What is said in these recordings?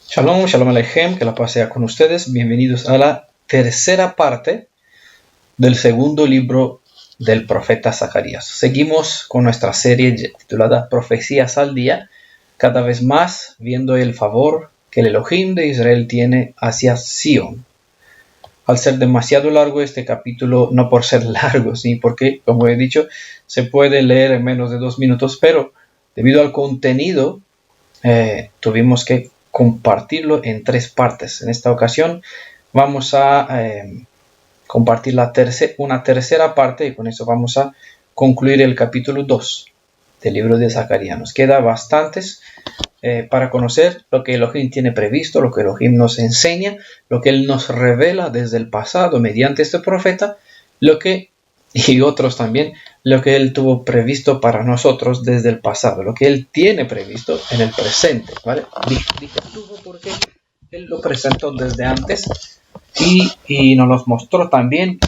Shalom, shalom aleichem, que la paz sea con ustedes. Bienvenidos a la tercera parte del segundo libro del profeta Zacarías. Seguimos con nuestra serie titulada Profecías al Día, cada vez más viendo el favor que el Elohim de Israel tiene hacia Sion. Al ser demasiado largo este capítulo, no por ser largo, sí, porque, como he dicho, se puede leer en menos de 2 minutos, pero debido al contenido, tuvimos que compartirlo en 3 partes. En esta ocasión vamos a compartir una tercera parte y con eso vamos a concluir el capítulo 2 del libro de Zacarías. Nos queda bastantes para conocer lo que Elohim tiene previsto, lo que Elohim nos enseña, lo que Él nos revela desde el pasado mediante este profeta, y otros también, lo que Él tuvo previsto para nosotros desde el pasado, lo que Él tiene previsto en el presente, ¿vale? Dije tuvo porque Él lo presentó desde antes y nos los mostró también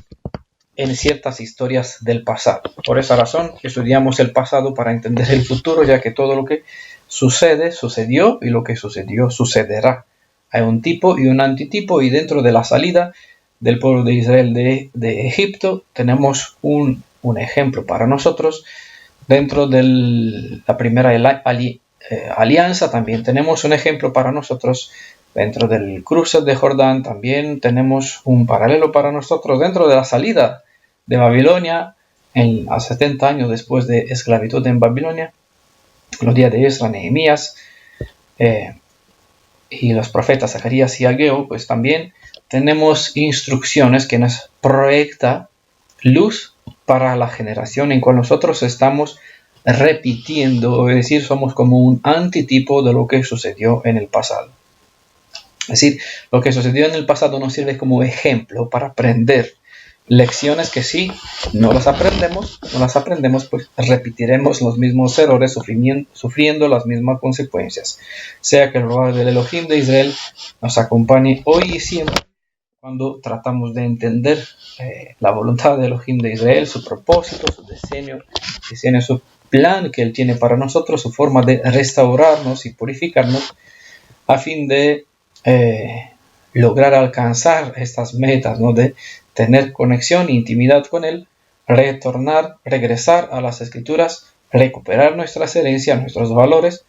en ciertas historias del pasado. Por esa razón estudiamos el pasado para entender el futuro, ya que todo lo que sucedió y lo que sucedió sucederá. Hay un tipo y un antitipo, y dentro de la salida del pueblo de Israel de Egipto tenemos un ejemplo para nosotros. Dentro de la primera alianza también tenemos un ejemplo para nosotros. Dentro del cruce de Jordán también tenemos un paralelo para nosotros. Dentro de la salida de Babilonia, a 70 años después de esclavitud en Babilonia, los días de Esdras, Nehemías y los profetas Zacarías y Ageo, pues también tenemos instrucciones que nos proyecta luz para la generación en cual nosotros estamos repitiendo, es decir, somos como un antitipo de lo que sucedió en el pasado. Es decir, lo que sucedió en el pasado nos sirve como ejemplo para aprender lecciones que si no las aprendemos, pues repetiremos los mismos errores, sufriendo las mismas consecuencias. Sea que el robo del Elohim de Israel nos acompañe hoy y siempre cuando tratamos de entender la voluntad del Elohim de Israel, su propósito, su diseño, su plan que Él tiene para nosotros, su forma de restaurarnos y purificarnos a fin de lograr alcanzar estas metas, ¿no? De tener conexión, intimidad con Él, regresar a las Escrituras, recuperar nuestras herencias, nuestros valores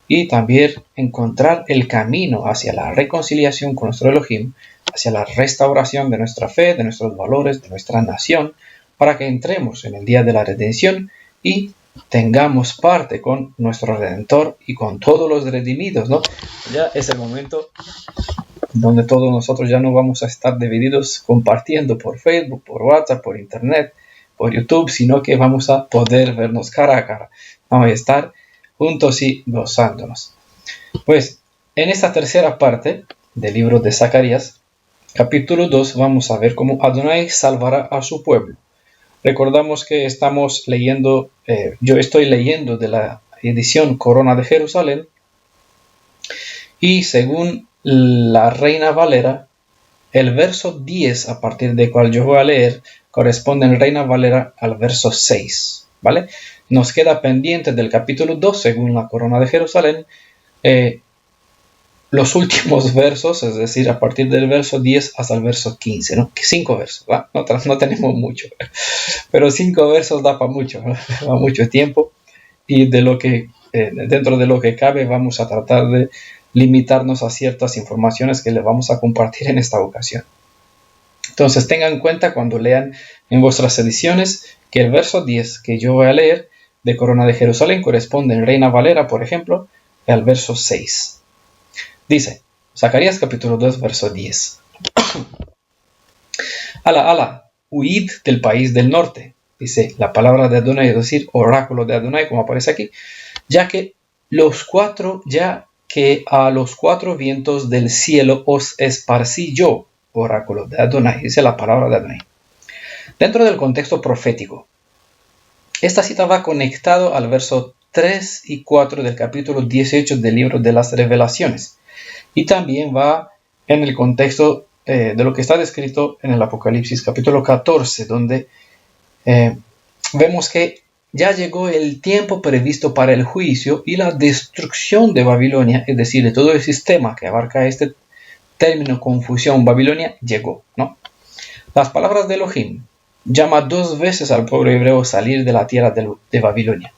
y también encontrar el camino hacia la reconciliación con nuestro Elohim, hacia la restauración de nuestra fe, de nuestros valores, de nuestra nación, para que entremos en el día de la redención y tengamos parte con nuestro Redentor y con todos los redimidos, ¿no? Ya es el momento donde todos nosotros ya no vamos a estar divididos compartiendo por Facebook, por WhatsApp, por Internet, por YouTube, sino que vamos a poder vernos cara a cara. Vamos a estar juntos y gozándonos. Pues en esta tercera parte del libro de Zacarías, capítulo 2, vamos a ver cómo Adonai salvará a su pueblo. Recordamos que estamos leyendo, yo estoy leyendo de la edición Corona de Jerusalén, y según la Reina Valera, el verso 10 a partir del cual yo voy a leer corresponde en Reina Valera al verso 6, ¿vale? Nos queda pendiente del capítulo 2, según la Corona de Jerusalén, los últimos versos, es decir, a partir del verso 10 hasta el verso 15, ¿no? 5 versos, ¿va? No tenemos mucho, pero 5 versos da para mucho, ¿no? Da mucho tiempo, y dentro de lo que cabe vamos a tratar de limitarnos a ciertas informaciones que les vamos a compartir en esta ocasión. Entonces tengan en cuenta cuando lean en vuestras ediciones que el verso 10 que yo voy a leer de Corona de Jerusalén corresponde en Reina Valera, por ejemplo, al verso 6. Dice, Zacarías capítulo 2, verso 10. Ala, huid del país del norte, dice la palabra de Adonai, es decir, oráculo de Adonai, como aparece aquí, ya que a los 4 vientos del cielo os esparcí yo, oráculo de Adonai, dice la palabra de Adonai. Dentro del contexto profético, esta cita va conectado al verso 3 y 4 del capítulo 18 del libro de las Revelaciones, y también va en el contexto de lo que está descrito en el Apocalipsis capítulo 14, donde vemos que ya llegó el tiempo previsto para el juicio y la destrucción de Babilonia, es decir, de todo el sistema que abarca este término confusión Babilonia, llegó, ¿no? Las palabras de Elohim llama 2 veces al pueblo hebreo a salir de la tierra de Babilonia.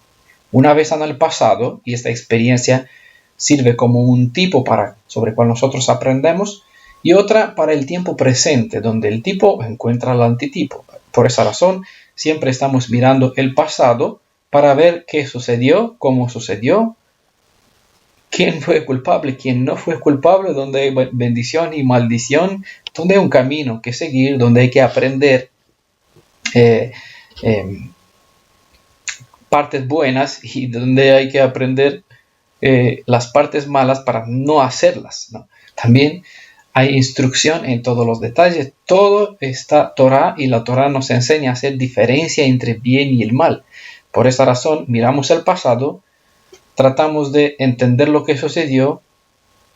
Una vez en el pasado, y esta experiencia sirve como un tipo sobre el cual nosotros aprendemos, y otra para el tiempo presente, donde el tipo encuentra al antitipo. Por esa razón, siempre estamos mirando el pasado para ver qué sucedió, cómo sucedió, quién fue culpable, quién no fue culpable, donde hay bendición y maldición, donde hay un camino que seguir, donde hay que aprender partes buenas y donde hay que aprender las partes malas para no hacerlas, ¿no? También hay instrucción en todos los detalles. Todo está Torah, y la Torah nos enseña a hacer diferencia entre bien y el mal. Por esa razón, miramos el pasado, tratamos de entender lo que sucedió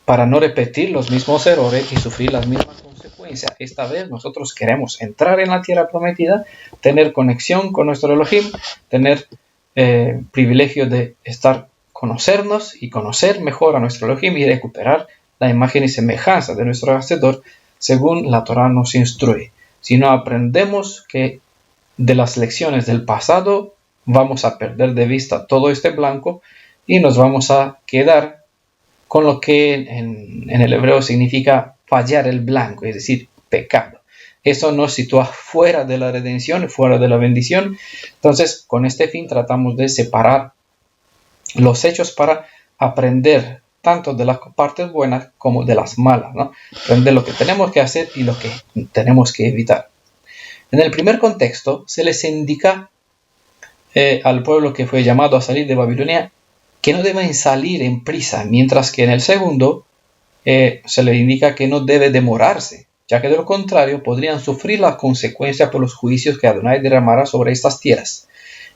para no repetir los mismos errores y sufrir las mismas consecuencias. Esta vez nosotros queremos entrar en la tierra prometida, tener conexión con nuestro Elohim, tener privilegio de conocernos y conocer mejor a nuestro Elohim y recuperar la imagen y semejanza de nuestro Hacedor según la Torah nos instruye. Si no aprendemos que de las lecciones del pasado, vamos a perder de vista todo este blanco y nos vamos a quedar con lo que en el hebreo significa fallar el blanco, es decir, pecado. Eso nos sitúa fuera de la redención, fuera de la bendición. Entonces, con este fin tratamos de separar los hechos para aprender tanto de las partes buenas como de las malas, ¿no? Aprender lo que tenemos que hacer y lo que tenemos que evitar. En el primer contexto, se les indica al pueblo que fue llamado a salir de Babilonia que no deben salir en prisa, mientras que en el segundo se les indica que no debe demorarse, ya que de lo contrario podrían sufrir las consecuencias por los juicios que Adonai derramará sobre estas tierras.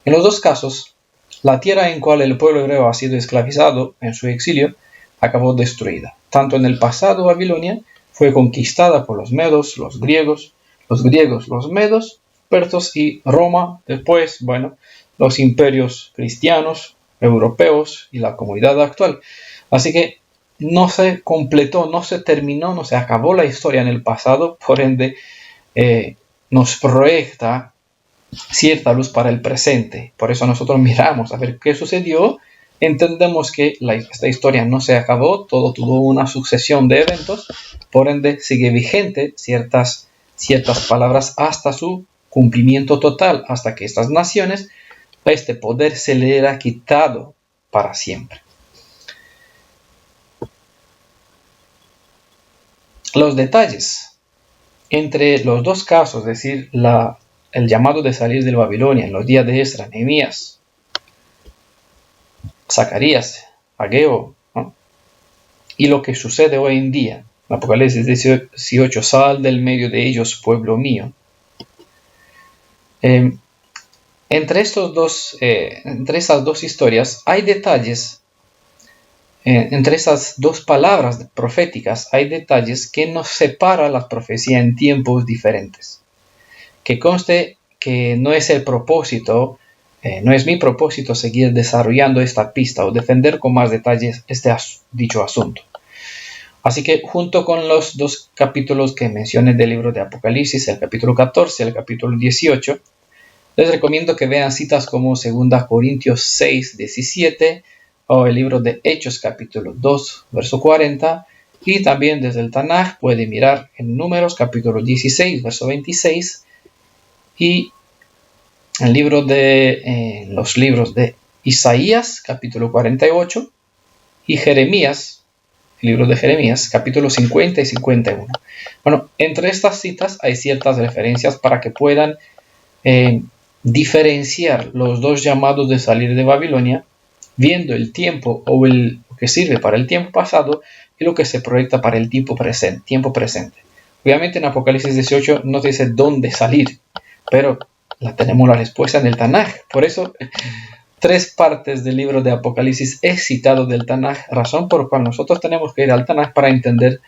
En los dos casos, la tierra en cual el pueblo hebreo ha sido esclavizado en su exilio acabó destruida. Tanto en el pasado Babilonia fue conquistada por los medos, los griegos, los medos, persas y Roma, después, los imperios cristianos, europeos y la comunidad actual. Así que no se completó, no se terminó, no se acabó la historia en el pasado, por ende nos proyecta cierta luz para el presente. Por eso nosotros miramos a ver qué sucedió, entendemos que esta historia no se acabó, todo tuvo una sucesión de eventos, por ende sigue vigente ciertas palabras hasta su cumplimiento total, hasta que estas naciones, este poder se le era quitado para siempre. Los detalles entre los dos casos, es decir, el llamado de salir de Babilonia en los días de Esdras, Nehemías, Zacarías, Ageo, ¿no? Y lo que sucede hoy en día, Apocalipsis 18, sal del medio de ellos, pueblo mío. Entre esas dos historias hay detalles. Entre esas dos palabras proféticas hay detalles que nos separan las profecías en tiempos diferentes. Que conste que no es el propósito, no es mi propósito seguir desarrollando esta pista o defender con más detalles dicho asunto. Así que junto con los dos capítulos que mencioné del libro de Apocalipsis, el capítulo 14 y el capítulo 18, les recomiendo que vean citas como 2 Corintios 6, 17, o el libro de Hechos capítulo 2, verso 40, y también desde el Tanaj puede mirar en Números capítulo 16, verso 26, y los libros de Isaías capítulo 48 y Jeremías, el libro de Jeremías capítulo 50 y 51. Bueno, entre estas citas hay ciertas referencias para que puedan diferenciar los dos llamados de salir de Babilonia, viendo el tiempo o lo que sirve para el tiempo pasado y lo que se proyecta para el tiempo presente. Obviamente en Apocalipsis 18 no te dice dónde salir, pero tenemos la respuesta en el Tanaj. Por eso 3 partes del libro de Apocalipsis es citado del Tanaj, razón por la cual nosotros tenemos que ir al Tanaj para entender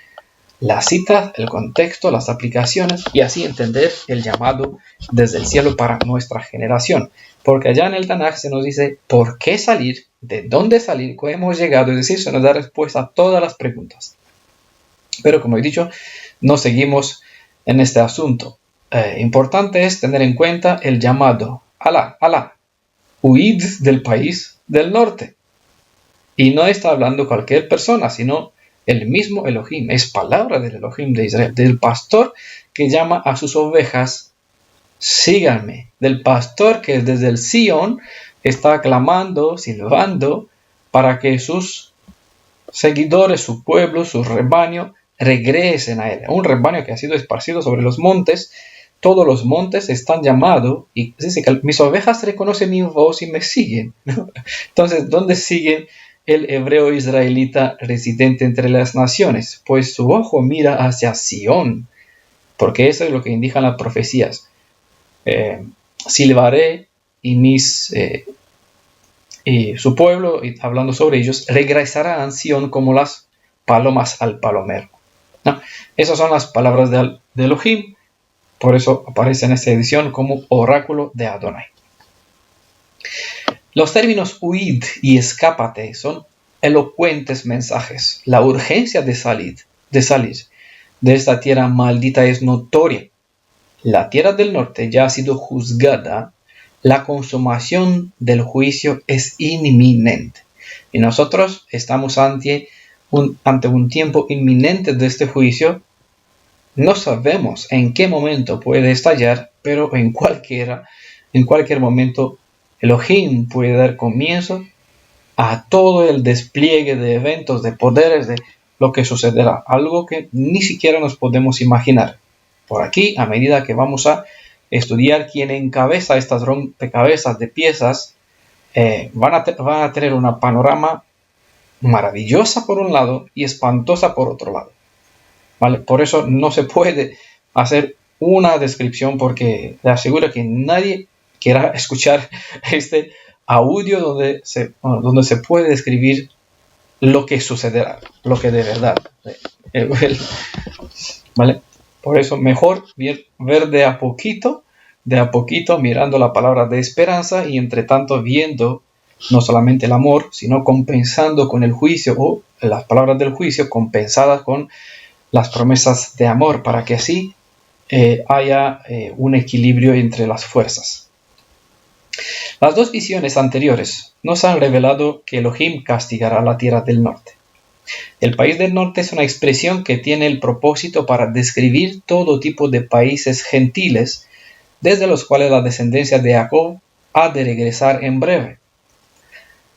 las citas, el contexto, las aplicaciones y así entender el llamado desde el cielo para nuestra generación. Porque allá en el Tanaj se nos dice por qué salir, de dónde salir, cómo hemos llegado, es decir, se nos da respuesta a todas las preguntas. Pero como he dicho, no seguimos en este asunto. Importante es tener en cuenta el llamado Alá, huid del país del norte. Y no está hablando cualquier persona, sino el mismo Elohim. Es palabra del Elohim de Israel, del pastor que llama a sus ovejas, síganme. Del pastor que desde el Sion está clamando, silbando, para que sus seguidores, su pueblo, su rebaño, regresen a él. Un rebaño que ha sido esparcido sobre los montes. Todos los montes están llamados y dice que mis ovejas reconocen mi voz y me siguen. Entonces, ¿dónde siguen el hebreo israelita residente entre las naciones? Pues su ojo mira hacia Sion, porque eso es lo que indican las profecías. Silbaré y su pueblo, hablando sobre ellos, regresará a Sion como las palomas al palomero. ¿No? Esas son las palabras de Elohim. Por eso aparece en esta edición como oráculo de Adonai. Los términos huid y escápate son elocuentes mensajes. La urgencia de salir de esta tierra maldita es notoria. La tierra del norte ya ha sido juzgada. La consumación del juicio es inminente. Y nosotros estamos ante un tiempo inminente de este juicio. No sabemos en qué momento puede estallar, pero en cualquier momento Elohim puede dar comienzo a todo el despliegue de eventos, de poderes, de lo que sucederá. Algo que ni siquiera nos podemos imaginar. Por aquí, a medida que vamos a estudiar quién encabeza estas rompecabezas de piezas, van a tener una panorama maravillosa por un lado y espantosa por otro lado. ¿Vale? Por eso no se puede hacer una descripción porque le aseguro que nadie quiera escuchar este audio donde se puede describir lo que sucederá, lo que de verdad. ¿Vale? Por eso mejor ver de a poquito, mirando la palabra de esperanza y entre tanto viendo no solamente el amor, sino compensando con el juicio o las palabras del juicio compensadas con las promesas de amor, para que así haya un equilibrio entre las fuerzas. Las dos visiones anteriores nos han revelado que Elohim castigará la tierra del norte. El país del norte es una expresión que tiene el propósito para describir todo tipo de países gentiles, desde los cuales la descendencia de Jacob ha de regresar en breve.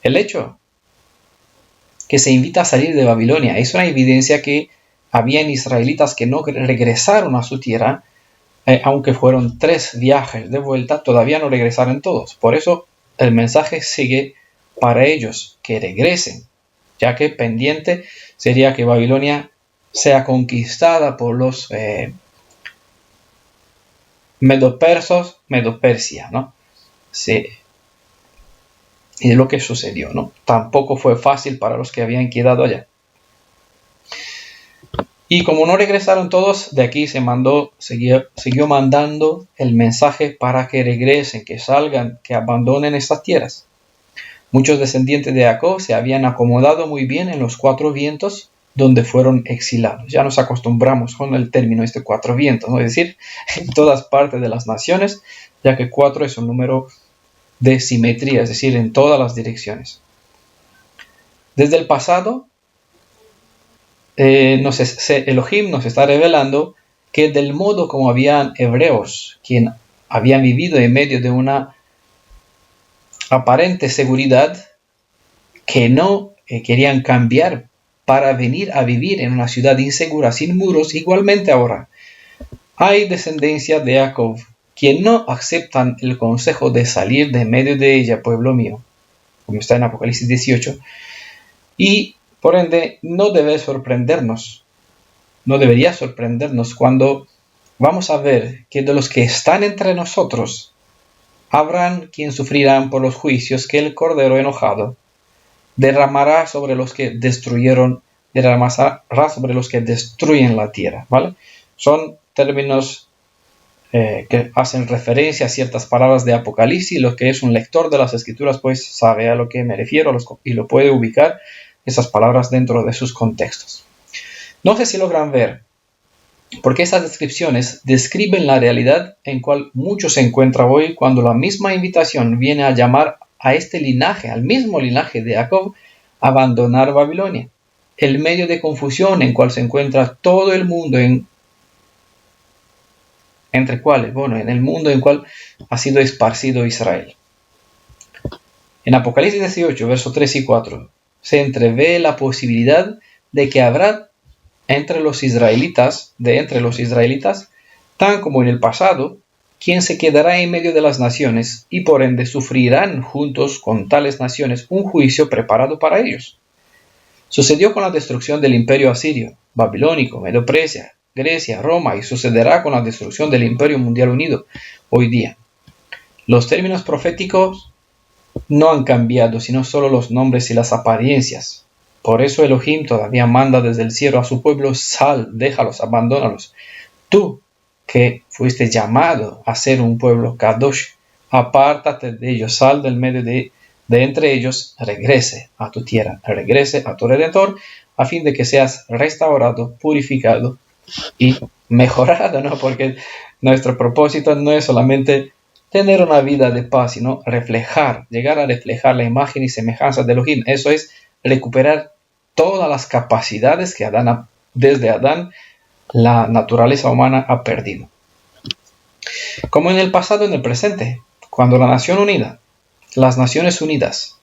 El hecho que se invita a salir de Babilonia es una evidencia que habían israelitas que no regresaron a su tierra, aunque fueron 3 viajes de vuelta, todavía no regresaron todos. Por eso el mensaje sigue para ellos, que regresen, ya que pendiente sería que Babilonia sea conquistada por los Medo-Persia, ¿no? Sí. Y es lo que sucedió, ¿no? Tampoco fue fácil para los que habían quedado allá. Y como no regresaron todos, de aquí siguió mandando el mensaje para que regresen, que salgan, que abandonen estas tierras. Muchos descendientes de Jacob se habían acomodado muy bien en los 4 vientos donde fueron exilados. Ya nos acostumbramos con el término 4 vientos, ¿no? Es decir, en todas partes de las naciones, ya que 4 es un número de simetría, es decir, en todas las direcciones. Desde el pasado, Elohim nos está revelando que del modo como habían hebreos, quien habían vivido en medio de una aparente seguridad, que no querían cambiar para venir a vivir en una ciudad insegura sin muros, igualmente ahora hay descendencia de Jacob, quien no aceptan el consejo de salir de medio de ella, pueblo mío, como está en Apocalipsis 18, y por ende, no debería sorprendernos cuando vamos a ver que de los que están entre nosotros, habrán quien sufrirán por los juicios que el Cordero enojado derramará sobre los que destruyeron derramará sobre los que destruyen la tierra, ¿vale? Son términos que hacen referencia a ciertas palabras de Apocalipsis. Lo que es un lector de las Escrituras pues sabe a lo que me refiero y lo puede ubicar esas palabras dentro de sus contextos. No sé si logran ver, porque esas descripciones describen la realidad en cual muchos se encuentran hoy cuando la misma invitación viene a llamar a este linaje, al mismo linaje de Jacob, a abandonar Babilonia, el medio de confusión en cual se encuentra todo el mundo entre cuales, bueno, en el mundo en cual ha sido esparcido Israel. En Apocalipsis 18, versos 3 y 4, se entrevé la posibilidad de que habrá entre los israelitas, tan como en el pasado, quien se quedará en medio de las naciones y por ende sufrirán juntos con tales naciones un juicio preparado para ellos. Sucedió con la destrucción del imperio asirio, babilónico, Medo-Persia, Grecia, Roma, y sucederá con la destrucción del Imperio Mundial Unido hoy día. Los términos proféticos no han cambiado, sino solo los nombres y las apariencias. Por eso Elohim todavía manda desde el cielo a su pueblo: sal, déjalos, abandónalos. Tú, que fuiste llamado a ser un pueblo Kadosh, apártate de ellos, sal del medio de entre ellos, regrese a tu tierra, regrese a tu Redentor, a fin de que seas restaurado, purificado y mejorado, ¿no? Porque nuestro propósito no es solamente tener una vida de paz, sino llegar a reflejar la imagen y semejanza de Elohim. Eso es recuperar todas las capacidades que desde Adán la naturaleza humana ha perdido. Como en el pasado, en el presente, cuando las Naciones Unidas,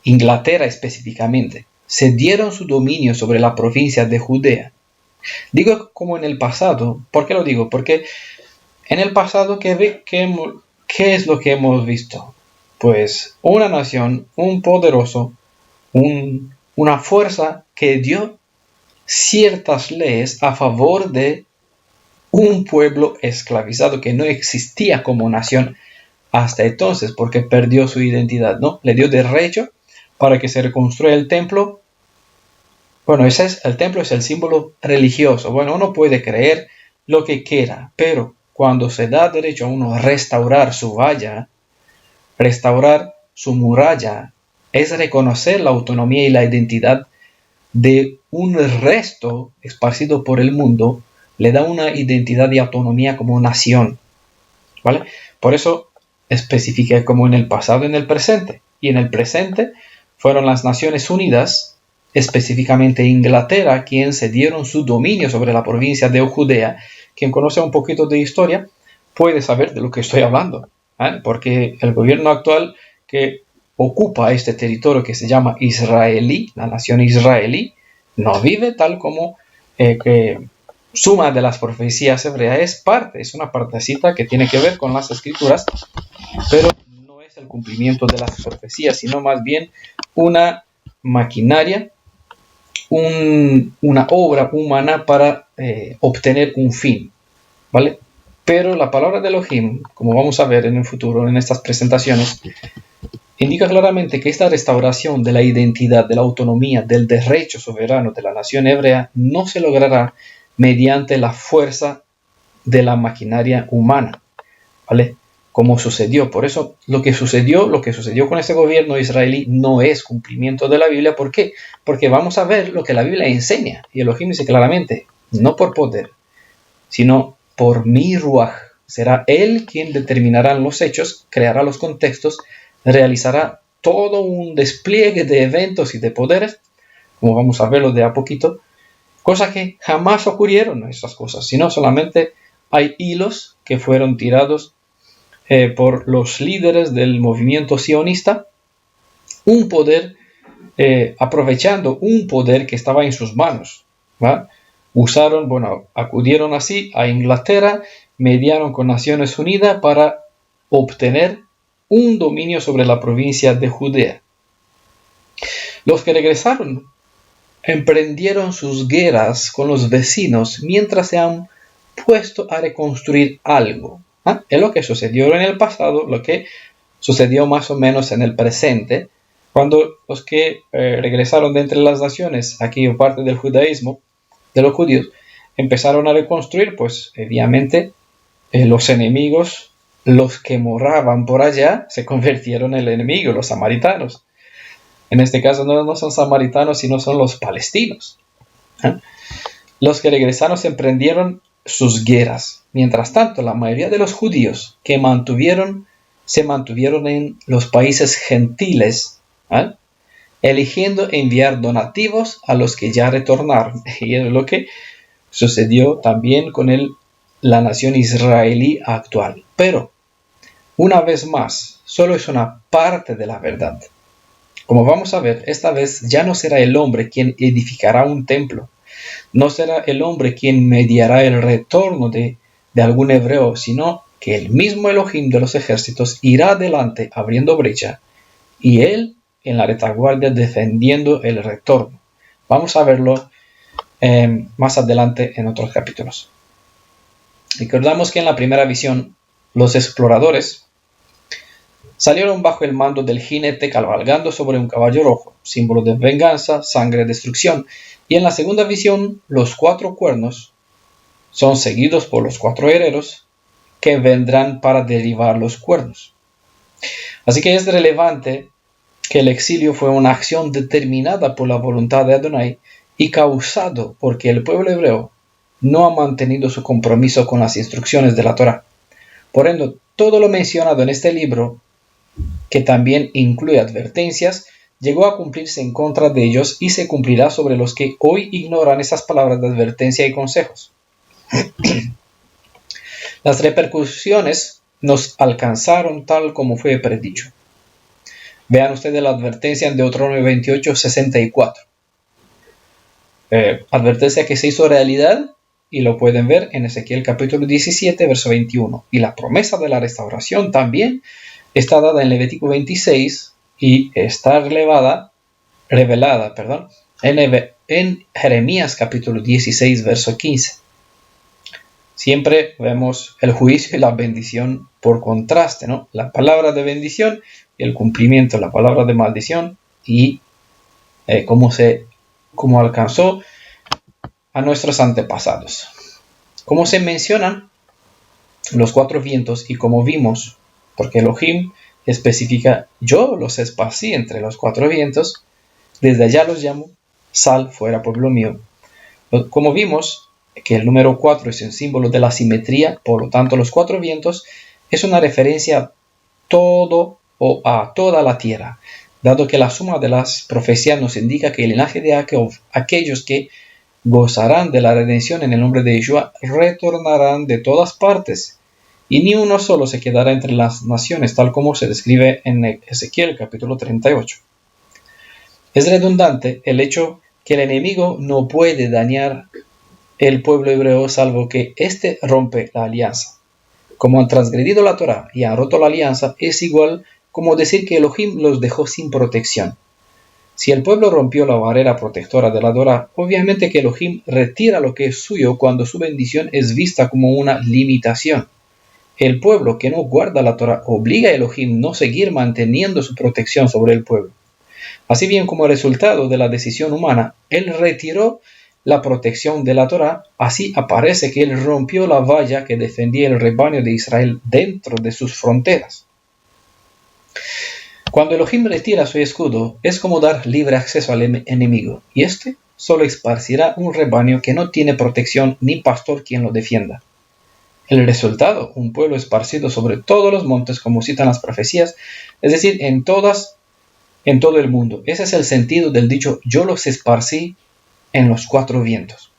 Inglaterra específicamente, cedieron su dominio sobre la provincia de Judea. Digo como en el pasado. ¿Por qué lo digo? Porque en el pasado, ¿qué es lo que hemos visto? Pues una nación, un poderoso, una fuerza que dio ciertas leyes a favor de un pueblo esclavizado que no existía como nación hasta entonces, porque perdió su identidad, ¿no? Le dio derecho para que se reconstruya el templo. Bueno, el templo es el símbolo religioso. Bueno, uno puede creer lo que quiera, pero cuando se da derecho a uno a restaurar su valla, restaurar su muralla, es reconocer la autonomía y la identidad de un resto esparcido por el mundo, le da una identidad y autonomía como nación, ¿vale? Por eso especifiqué como en el pasado y en el presente. Y en el presente fueron las Naciones Unidas, específicamente Inglaterra, quien cedieron su dominio sobre la provincia de Judea. Quien conoce un poquito de historia puede saber de lo que estoy hablando, ¿eh? Porque el gobierno actual que ocupa este territorio que se llama israelí, la nación israelí, no vive tal como que suma de las profecías hebreas es una partecita que tiene que ver con las escrituras, pero no es el cumplimiento de las profecías, sino más bien una maquinaria, una obra humana para obtener un fin, ¿vale? Pero la palabra de Elohim, como vamos a ver en el futuro en estas presentaciones, indica claramente que esta restauración de la identidad, de la autonomía, del derecho soberano de la nación hebrea no se logrará mediante la fuerza de la maquinaria humana, ¿vale? Como sucedió. Por eso lo que sucedió con este gobierno israelí no es cumplimiento de la Biblia. ¿Por qué? Porque vamos a ver lo que la Biblia enseña. Y Elohim dice claramente, no por poder, sino por mi ruaj. Será Él quien determinará los hechos, creará los contextos, realizará todo un despliegue de eventos y de poderes, como vamos a verlo de a poquito, cosa que jamás ocurrieron estas cosas, sino solamente hay hilos que fueron tirados por los líderes del movimiento sionista, un poder, aprovechando un poder que estaba en sus manos, ¿va? Acudieron así a Inglaterra, mediaron con Naciones Unidas para obtener un dominio sobre la provincia de Judea. Los que regresaron emprendieron sus guerras con los vecinos mientras se han puesto a reconstruir algo. Es lo que sucedió en el pasado, lo que sucedió más o menos en el presente, Cuando los que regresaron de entre las naciones, aquí parte del judaísmo, de los judíos, empezaron a reconstruir, pues obviamente los enemigos, los que moraban por allá, se convirtieron en el enemigo, los samaritanos. En este caso no son samaritanos, sino son los palestinos. Los que regresaron se emprendieron sus guerras. Mientras tanto, la mayoría de los judíos que se mantuvieron en los países gentiles, eligiendo enviar donativos a los que ya retornaron. Y es lo que sucedió también con la nación israelí actual. Pero, una vez más, solo es una parte de la verdad. Como vamos a ver, esta vez ya no será el hombre quien edificará un templo. No será el hombre quien mediará el retorno de algún hebreo, sino que el mismo Elohim de los ejércitos irá adelante abriendo brecha y él en la retaguardia defendiendo el retorno. Vamos a verlo más adelante en otros capítulos. Recordamos que en la primera visión los exploradores salieron bajo el mando del jinete cabalgando sobre un caballo rojo, símbolo de venganza, sangre, destrucción. Y en la segunda visión, los 4 cuernos son seguidos por los 4 herreros que vendrán para derribar los cuernos. Así que es relevante que el exilio fue una acción determinada por la voluntad de Adonai y causado porque el pueblo hebreo no ha mantenido su compromiso con las instrucciones de la Torá. Por ende, todo lo mencionado en este libro, que también incluye advertencias, llegó a cumplirse en contra de ellos y se cumplirá sobre los que hoy ignoran esas palabras de advertencia y consejos. Las repercusiones nos alcanzaron tal como fue predicho. Vean ustedes la advertencia en Deuteronomio 28:64. Advertencia que se hizo realidad y lo pueden ver en Ezequiel capítulo 17, verso 21. Y la promesa de la restauración también está dada en Levítico 26 y está revelada en Jeremías capítulo 16, verso 15. Siempre vemos el juicio y la bendición por contraste, ¿no? La palabra de bendición y el cumplimiento de la palabra de maldición y cómo alcanzó a nuestros antepasados. Como se mencionan los 4 vientos y como vimos, porque Elohim especifica, yo los esparcí entre los 4 vientos, desde allá los llamo, sal fuera pueblo mío. Como vimos que el número 4 es un símbolo de la simetría, por lo tanto los 4 vientos es una referencia a todo o a toda la tierra, dado que la suma de las profecías nos indica que el linaje de aquellos que gozarán de la redención en el nombre de Yeshua retornarán de todas partes, y ni uno solo se quedará entre las naciones, tal como se describe en Ezequiel capítulo 38. Es redundante el hecho que el enemigo no puede dañar el pueblo hebreo salvo que éste rompe la alianza. Como han transgredido la Torá y han roto la alianza, es igual como decir que Elohim los dejó sin protección. Si el pueblo rompió la barrera protectora de la Torá, obviamente que Elohim retira lo que es suyo cuando su bendición es vista como una limitación. El pueblo que no guarda la Torá obliga a Elohim no seguir manteniendo su protección sobre el pueblo. Así bien como resultado de la decisión humana, él retiró la protección de la Torá, así aparece que él rompió la valla que defendía el rebaño de Israel dentro de sus fronteras. Cuando Elohim retira su escudo, es como dar libre acceso al enemigo, y éste solo esparcirá un rebaño que no tiene protección ni pastor quien lo defienda. El resultado, un pueblo esparcido sobre todos los montes, como citan las profecías, es decir, en todo el mundo. Ese es el sentido del dicho, yo los esparcí en los 4 vientos.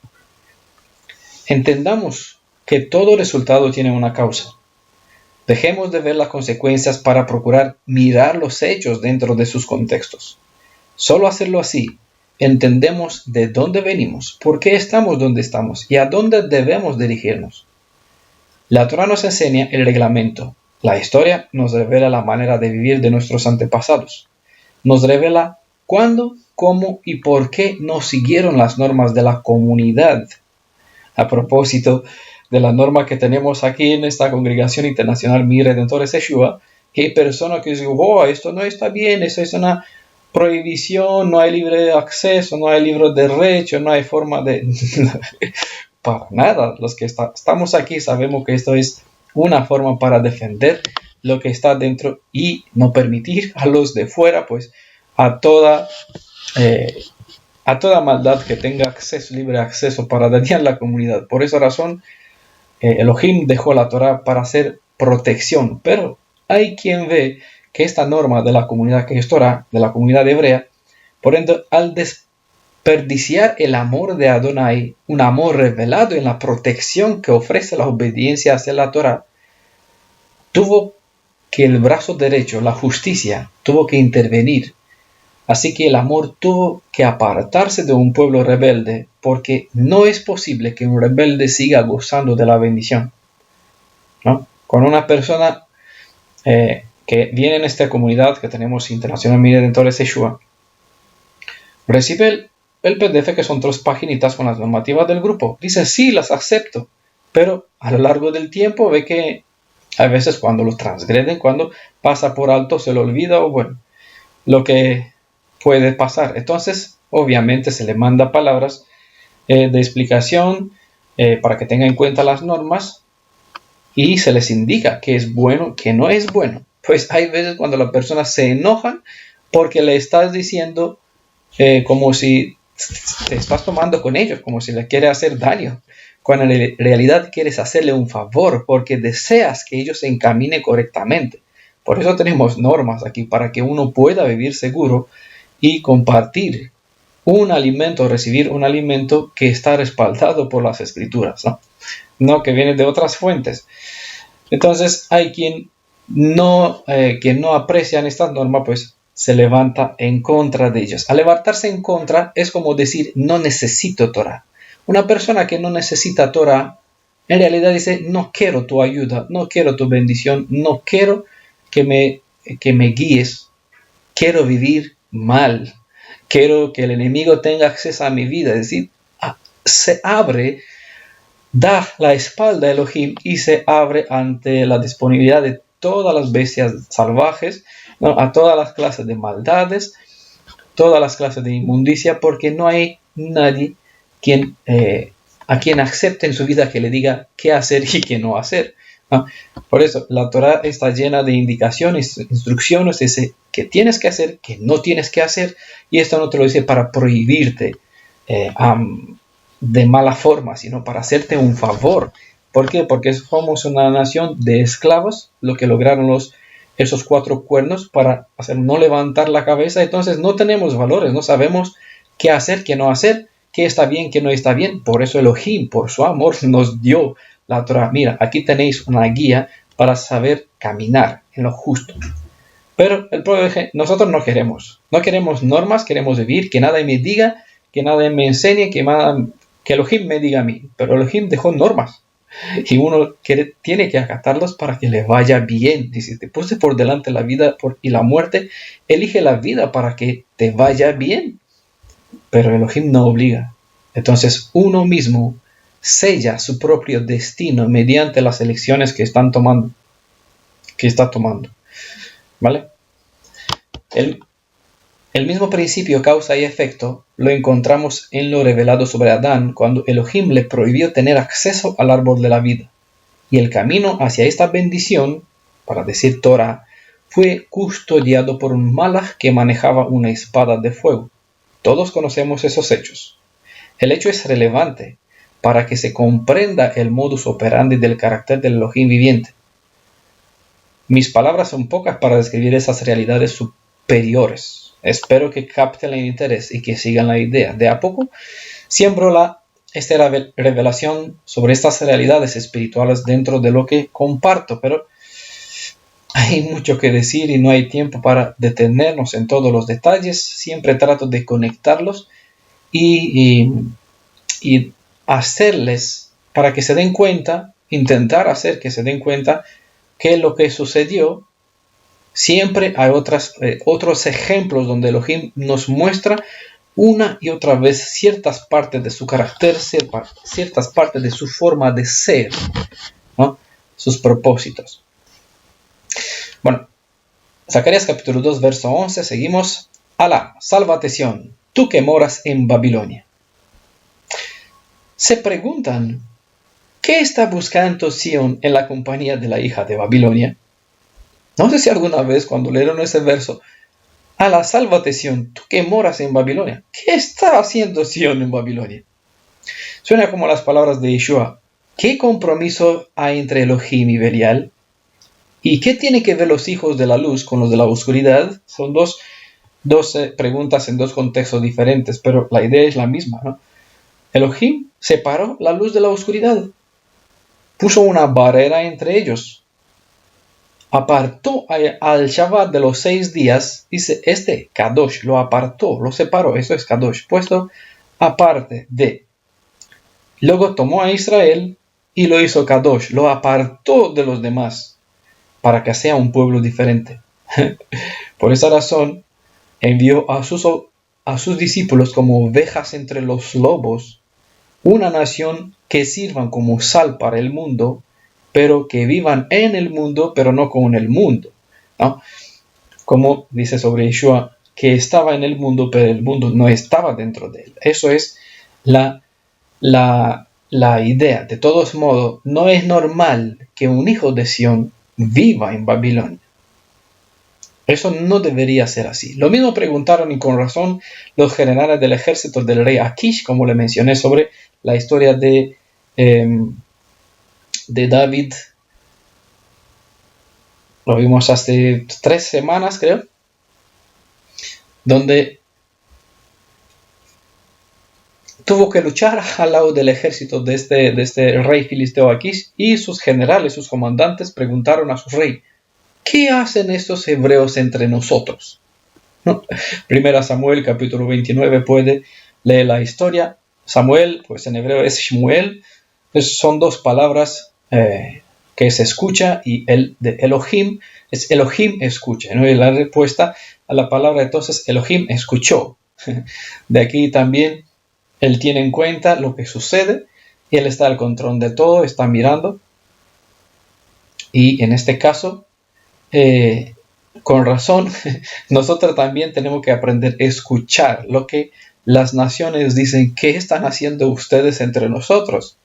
Entendamos que todo resultado tiene una causa. Dejemos de ver las consecuencias para procurar mirar los hechos dentro de sus contextos. Solo hacerlo así, entendemos de dónde venimos, por qué estamos donde estamos y a dónde debemos dirigirnos. La Torá nos enseña el reglamento. La historia nos revela la manera de vivir de nuestros antepasados. Nos revela cuándo, cómo y por qué no siguieron las normas de la comunidad. A propósito de la norma que tenemos aquí en esta congregación internacional Mi Redentores Yeshua, hay personas que dicen, esto no está bien, esto es una prohibición, no hay libre acceso, no hay libre derecho, no hay forma de... Para nada, los que estamos aquí sabemos que esto es una forma para defender lo que está dentro y no permitir a los de fuera, pues, a toda maldad que tenga acceso, libre acceso para dañar la comunidad. Por esa razón, Elohim dejó la Torah para hacer protección, pero hay quien ve que esta norma de la comunidad que es Torah, de la comunidad hebrea, por ende, al desperdiciar el amor de Adonai, un amor revelado en la protección que ofrece la obediencia hacia la Torah, tuvo que el brazo derecho, la justicia, tuvo que intervenir. Así que el amor tuvo que apartarse de un pueblo rebelde, porque no es posible que un rebelde siga gozando de la bendición, ¿no? Con una persona que viene en esta comunidad que tenemos Internacional Redentores Yeshua, recibe el PDF que son 3 paginitas con las normativas del grupo. Dice, sí, las acepto, pero a lo largo del tiempo ve que a veces cuando los transgreden, cuando pasa por alto, se lo olvida o bueno, lo que puede pasar. Entonces, obviamente se le manda palabras de explicación para que tenga en cuenta las normas y se les indica que es bueno, que no es bueno. Pues hay veces cuando las personas se enojan porque le estás diciendo como si te estás tomando con ellos, como si le quieres hacer daño, cuando en realidad quieres hacerle un favor porque deseas que ellos se encaminen correctamente. Por eso tenemos normas aquí, para que uno pueda vivir seguro y compartir un alimento, recibir un alimento que está respaldado por las escrituras, no que viene de otras fuentes. Entonces hay quien no aprecian estas normas, pues se levanta en contra de ellos. Al levantarse en contra es como decir, no necesito Torah. Una persona que no necesita Torah, en realidad dice, no quiero tu ayuda, no quiero tu bendición, no quiero que me guíes, quiero vivir mal, quiero que el enemigo tenga acceso a mi vida. Es decir, se abre, da la espalda a Elohim y se abre ante la disponibilidad de todas las bestias salvajes, ¿no? A todas las clases de maldades, todas las clases de inmundicia, porque no hay nadie a quien acepte en su vida que le diga qué hacer y qué no hacer, ¿no? Por eso la Torah está llena de indicaciones, instrucciones, dice qué tienes que hacer, qué no tienes que hacer, y esto no te lo dice para prohibirte de mala forma, sino para hacerte un favor. ¿Por qué? Porque somos una nación de esclavos, lo que lograron esos 4 cuernos para hacer no levantar la cabeza. Entonces no tenemos valores, no sabemos qué hacer, qué no hacer, qué está bien, qué no está bien. Por eso Elohim, por su amor, nos dio la Torah. Mira, aquí tenéis una guía para saber caminar en lo justo. Pero el pueblo dice, nosotros no queremos normas, queremos vivir, que nadie me diga, que nadie me enseñe, que Elohim me diga a mí. Pero Elohim dejó normas. Y uno tiene que acatarlos para que le vaya bien. Y si te puse por delante la vida y la muerte, elige la vida para que te vaya bien. Pero Elohim no obliga. Entonces uno mismo sella su propio destino mediante las elecciones que está tomando. ¿Vale? El mismo principio causa y efecto lo encontramos en lo revelado sobre Adán cuando Elohim le prohibió tener acceso al árbol de la vida. Y el camino hacia esta bendición, para decir Torah, fue custodiado por un malaj que manejaba una espada de fuego. Todos conocemos esos hechos. El hecho es relevante para que se comprenda el modus operandi del carácter del Elohim viviente. Mis palabras son pocas para describir esas realidades superiores. Espero que capten el interés y que sigan la idea. De a poco siembro esta revelación sobre estas realidades espirituales dentro de lo que comparto, pero hay mucho que decir y no hay tiempo para detenernos en todos los detalles. Siempre trato de conectarlos y hacerles para que se den cuenta, intentar hacer que se den cuenta que lo que sucedió. Siempre hay otros ejemplos donde Elohim nos muestra una y otra vez ciertas partes de su carácter, ciertas partes de su forma de ser, ¿no? Sus propósitos. Bueno, Zacarías capítulo 2, verso 11, seguimos. Alá, sálvate Sión, tú que moras en Babilonia. Se preguntan, ¿qué está buscando Sión en la compañía de la hija de Babilonia? No sé si alguna vez cuando leyeron ese verso, Alá, sálvate Sión, tú que moras en Babilonia. ¿Qué está haciendo Sión en Babilonia? Suena como las palabras de Yeshua. ¿Qué compromiso hay entre Elohim y Belial? ¿Y qué tiene que ver los hijos de la luz con los de la oscuridad? Son dos preguntas en dos contextos diferentes, pero la idea es la misma, ¿no? Elohim separó la luz de la oscuridad. Puso una barrera entre ellos. Apartó al Shabbat de los 6 días, dice Kadosh, lo apartó, lo separó, eso es Kadosh, puesto aparte de. Luego tomó a Israel y lo hizo Kadosh, lo apartó de los demás, para que sea un pueblo diferente. Por esa razón, envió a sus discípulos como ovejas entre los lobos, una nación que sirvan como sal para el mundo, pero que vivan en el mundo, pero no con el mundo, ¿no? Como dice sobre Yeshua, que estaba en el mundo, pero el mundo no estaba dentro de él. Eso es la idea. De todos modos, no es normal que un hijo de Sión viva en Babilonia. Eso no debería ser así. Lo mismo preguntaron, y con razón, los generales del ejército del rey Akish, como le mencioné sobre la historia de David. Lo vimos hace 3 semanas, creo, donde tuvo que luchar al lado del ejército de este rey filisteo Akish, y sus generales, sus comandantes, preguntaron a su rey: ¿qué hacen estos hebreos entre nosotros? ¿No? Primera Samuel, capítulo 29, puede leer la historia. Samuel, pues en hebreo es Shmuel, pues son 2 palabras que se escucha, y el de Elohim es Elohim escucha, ¿no? Y la respuesta a la palabra entonces Elohim escuchó. De aquí también él tiene en cuenta lo que sucede, y él está al control de todo, está mirando, y en este caso, con razón, nosotros también tenemos que aprender a escuchar lo que las naciones dicen. ¿Qué están haciendo ustedes entre nosotros?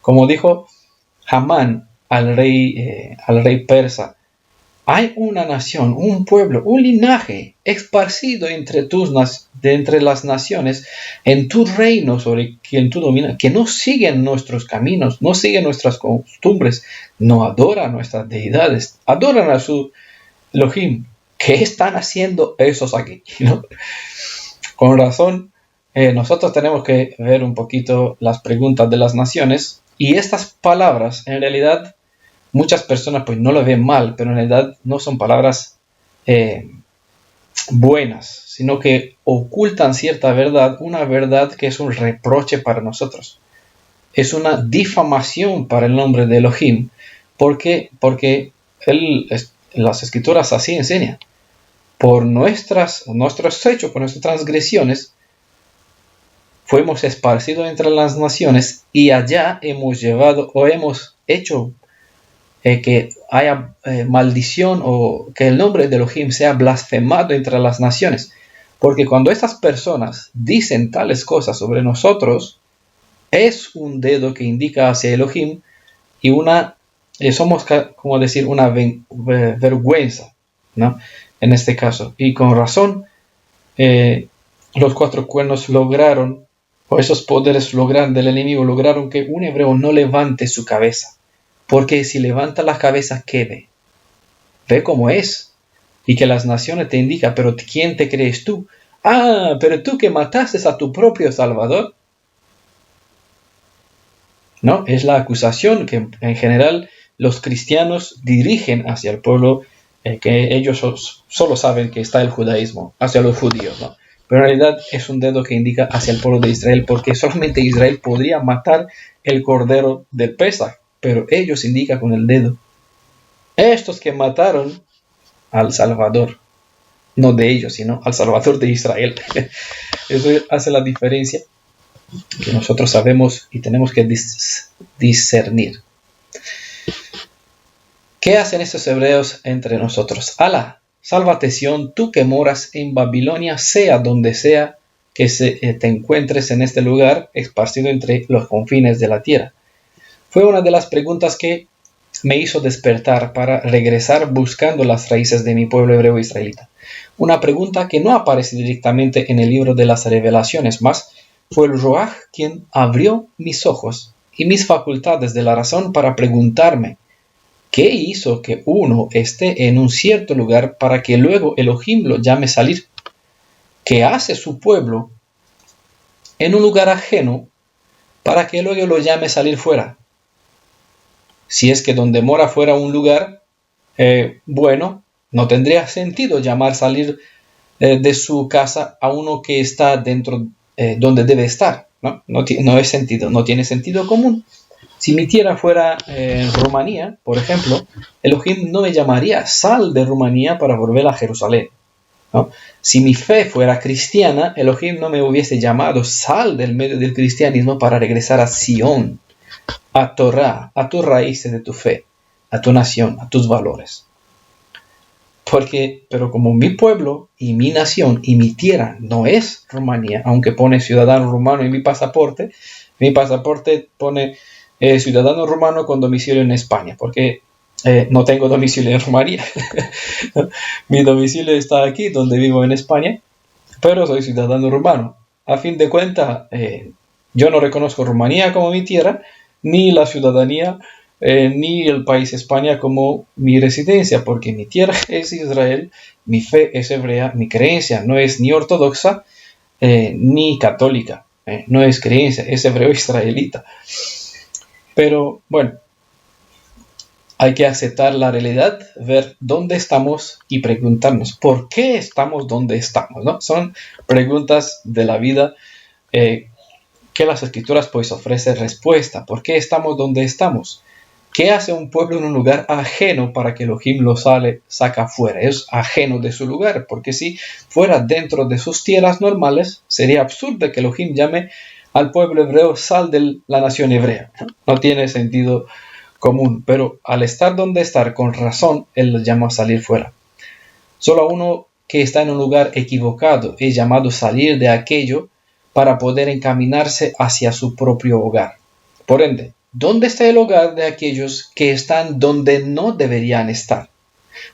Como dijo Hamán al rey persa: hay una nación, un pueblo, un linaje esparcido entre las naciones en tu reino sobre quien tú dominas, que no siguen nuestros caminos, no siguen nuestras costumbres, no adoran nuestras deidades, adoran a su Elohim. ¿Qué están haciendo esos aquí? ¿No? Con razón, nosotros tenemos que ver un poquito las preguntas de las naciones, y estas palabras en realidad muchas personas pues no lo ven mal, pero en realidad no son palabras buenas, sino que ocultan cierta verdad, una verdad que es un reproche para nosotros. Es una difamación para el nombre de Elohim. ¿Por qué? Porque las escrituras así enseñan. Por nuestros hechos, por nuestras transgresiones, fuimos esparcidos entre las naciones, y allá hemos llevado o hemos hecho que haya maldición, o que el nombre de Elohim sea blasfemado entre las naciones. Porque cuando estas personas dicen tales cosas sobre nosotros, es un dedo que indica hacia Elohim, y somos como decir una vergüenza, ¿no? En este caso, y con razón, los 4 cuernos lograron, o esos poderes del enemigo lograron que un hebreo no levante su cabeza. Porque si levanta la cabeza, ¿qué ve? Ve cómo es. Y que las naciones te indican: ¿pero quién te crees tú? Ah, pero tú que mataste a tu propio Salvador. No, es la acusación que en general los cristianos dirigen hacia el pueblo, que ellos solo saben que está el judaísmo, hacia los judíos, ¿no? Pero en realidad es un dedo que indica hacia el pueblo de Israel, porque solamente Israel podría matar el cordero del Pesaj, pero ellos indican con el dedo: estos que mataron al Salvador, no de ellos, sino al Salvador de Israel. Eso hace la diferencia que nosotros sabemos y tenemos que discernir. ¿Qué hacen estos hebreos entre nosotros? Alá, sálvate Sión, tú que moras en Babilonia, sea donde sea que te encuentres en este lugar, esparcido entre los confines de la tierra. Fue una de las preguntas que me hizo despertar para regresar buscando las raíces de mi pueblo hebreo israelita. Una pregunta que no aparece directamente en el libro de las revelaciones, mas fue el Ruaj quien abrió mis ojos y mis facultades de la razón para preguntarme, ¿qué hizo que uno esté en un cierto lugar para que luego Elohim lo llame salir? ¿Qué hace su pueblo en un lugar ajeno para que luego lo llame salir fuera? Si es que donde mora fuera un lugar bueno, no tendría sentido llamar salir de su casa a uno que está dentro donde debe estar, ¿no? No es sentido, no tiene sentido común. Si mi tierra fuera Rumanía, por ejemplo, Elohim no me llamaría sal de Rumanía para volver a Jerusalén, ¿no? Si mi fe fuera cristiana, Elohim no me hubiese llamado sal del medio del cristianismo para regresar a Sion, a Torah, a tus raíces de tu fe, a tu nación, a tus valores. Pero como mi pueblo y mi nación y mi tierra no es Rumanía, aunque pone ciudadano rumano en mi pasaporte pone ciudadano rumano con domicilio en España, porque no tengo domicilio en Rumanía. Mi domicilio está aquí, donde vivo en España, pero soy ciudadano rumano. A fin de cuentas, yo no reconozco Rumanía como mi tierra, ni la ciudadanía, ni el país España como mi residencia, porque mi tierra es Israel, mi fe es hebrea, mi creencia no es ni ortodoxa ni católica, no es creencia, es hebreo israelita. Pero bueno, hay que aceptar la realidad, ver dónde estamos y preguntarnos por qué estamos donde estamos, ¿no? Son preguntas de la vida que las escrituras pues ofrecen respuesta. ¿Por qué estamos donde estamos? ¿Qué hace un pueblo en un lugar ajeno para que Elohim lo saca fuera? Es ajeno de su lugar, porque si fuera dentro de sus tierras normales, sería absurdo que Elohim llame al pueblo hebreo sal de la nación hebrea. No tiene sentido común, pero al estar donde estar, con razón, Él los llama a salir fuera. Solo uno que está en un lugar equivocado es llamado a salir de aquello para poder encaminarse hacia su propio hogar. Por ende, ¿dónde está el hogar de aquellos que están donde no deberían estar?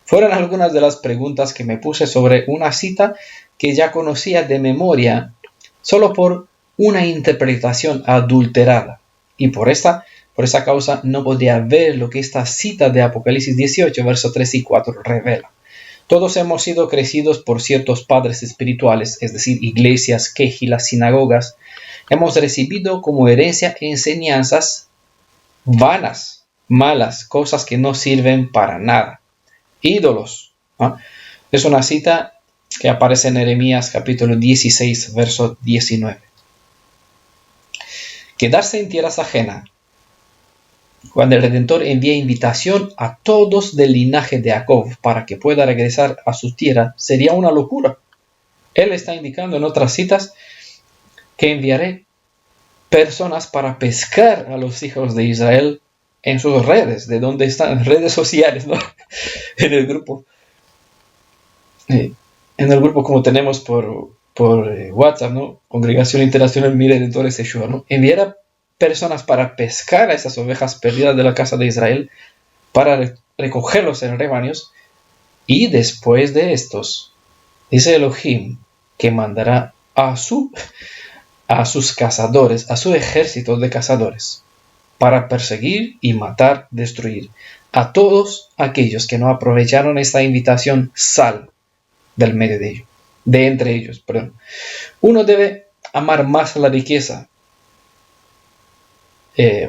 Fueron algunas de las preguntas que me puse sobre una cita que ya conocía de memoria, solo por una interpretación adulterada. Y por esa causa no podía ver lo que esta cita de Apocalipsis 18, versos 3 y 4 revela. Todos hemos sido crecidos por ciertos padres espirituales, es decir, iglesias, quejilas, sinagogas. Hemos recibido como herencia enseñanzas vanas, malas, cosas que no sirven para nada. Ídolos, ¿no? Es una cita que aparece en Jeremías capítulo 16, verso 19. Quedarse en tierras ajenas. Cuando el Redentor envía invitación a todos del linaje de Jacob para que pueda regresar a su tierra, sería una locura. Él está indicando en otras citas que enviaré personas para pescar a los hijos de Israel en sus redes, de donde están redes sociales, ¿no? En el grupo como tenemos por WhatsApp, ¿no? Congregación Internacional Mi Redentores Yeshua, ¿no? Enviará personas para pescar a esas ovejas perdidas de la casa de Israel, para recogerlos en rebaños, y después de estos, dice Elohim que mandará a sus cazadores, a su ejército de cazadores, para perseguir y matar, destruir a todos aquellos que no aprovecharon esta invitación, sal del medio de ellos, de entre ellos, perdón. Uno debe amar más la riqueza,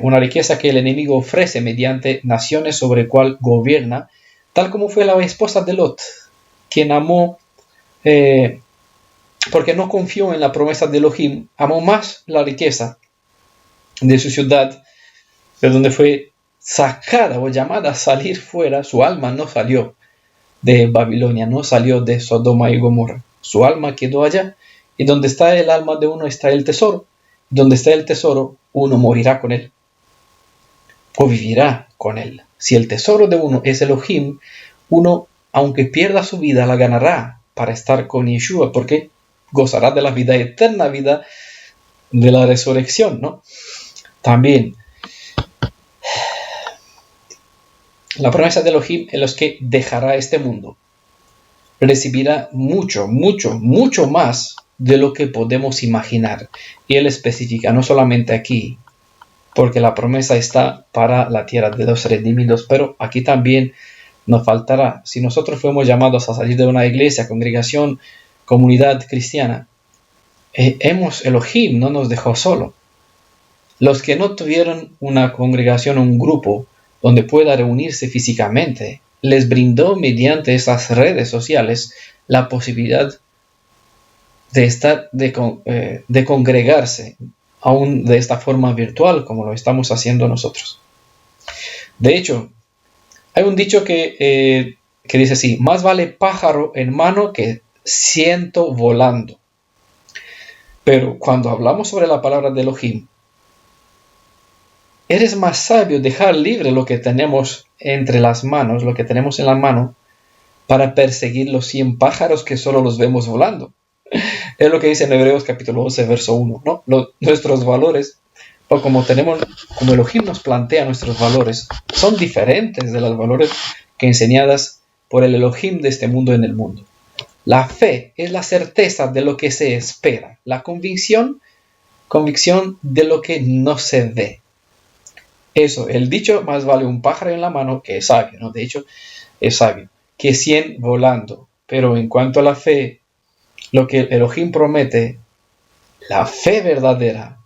una riqueza que el enemigo ofrece mediante naciones sobre el cual gobierna, tal como fue la esposa de Lot, quien amó, porque no confió en la promesa de Elohim, amó más la riqueza de su ciudad, de donde fue sacada o llamada a salir fuera. Su alma no salió de Babilonia, no salió de Sodoma y Gomorra. Su alma quedó allá, y donde está el alma de uno está el tesoro. Donde está el tesoro, uno morirá con él o vivirá con él. Si el tesoro de uno es Elohim, uno aunque pierda su vida, la ganará para estar con Yeshua, porque gozará de la vida eterna, vida de la resurrección, ¿no? También, la promesa de Elohim en los que dejará este mundo recibirá mucho, mucho, mucho más de lo que podemos imaginar. Y él especifica, no solamente aquí, porque la promesa está para la tierra de los redimidos, pero aquí también nos faltará. Si nosotros fuimos llamados a salir de una iglesia, congregación, comunidad cristiana, Elohim no nos dejó solo. Los que no tuvieron una congregación, un grupo donde pueda reunirse físicamente, les brindó mediante esas redes sociales la posibilidad de congregarse, aún de esta forma virtual como lo estamos haciendo nosotros. De hecho, hay un dicho que dice así: más vale pájaro en mano que ciento volando. Pero cuando hablamos sobre la palabra de Elohim, eres más sabio dejar libre lo que tenemos entre las manos, lo que tenemos en la mano, para perseguir los 100 pájaros que solo los vemos volando. Es lo que dice en Hebreos capítulo 11, verso 1, ¿no? Nuestros valores, o como Elohim nos plantea nuestros valores, son diferentes de los valores que enseñadas por el Elohim de este mundo en el mundo. La fe es la certeza de lo que se espera, la convicción de lo que no se ve. Eso, el dicho más vale un pájaro en la mano que es sabio, ¿no? De hecho, es sabio, que 100 volando. Pero en cuanto a la fe, lo que Elohim promete, la fe verdadera,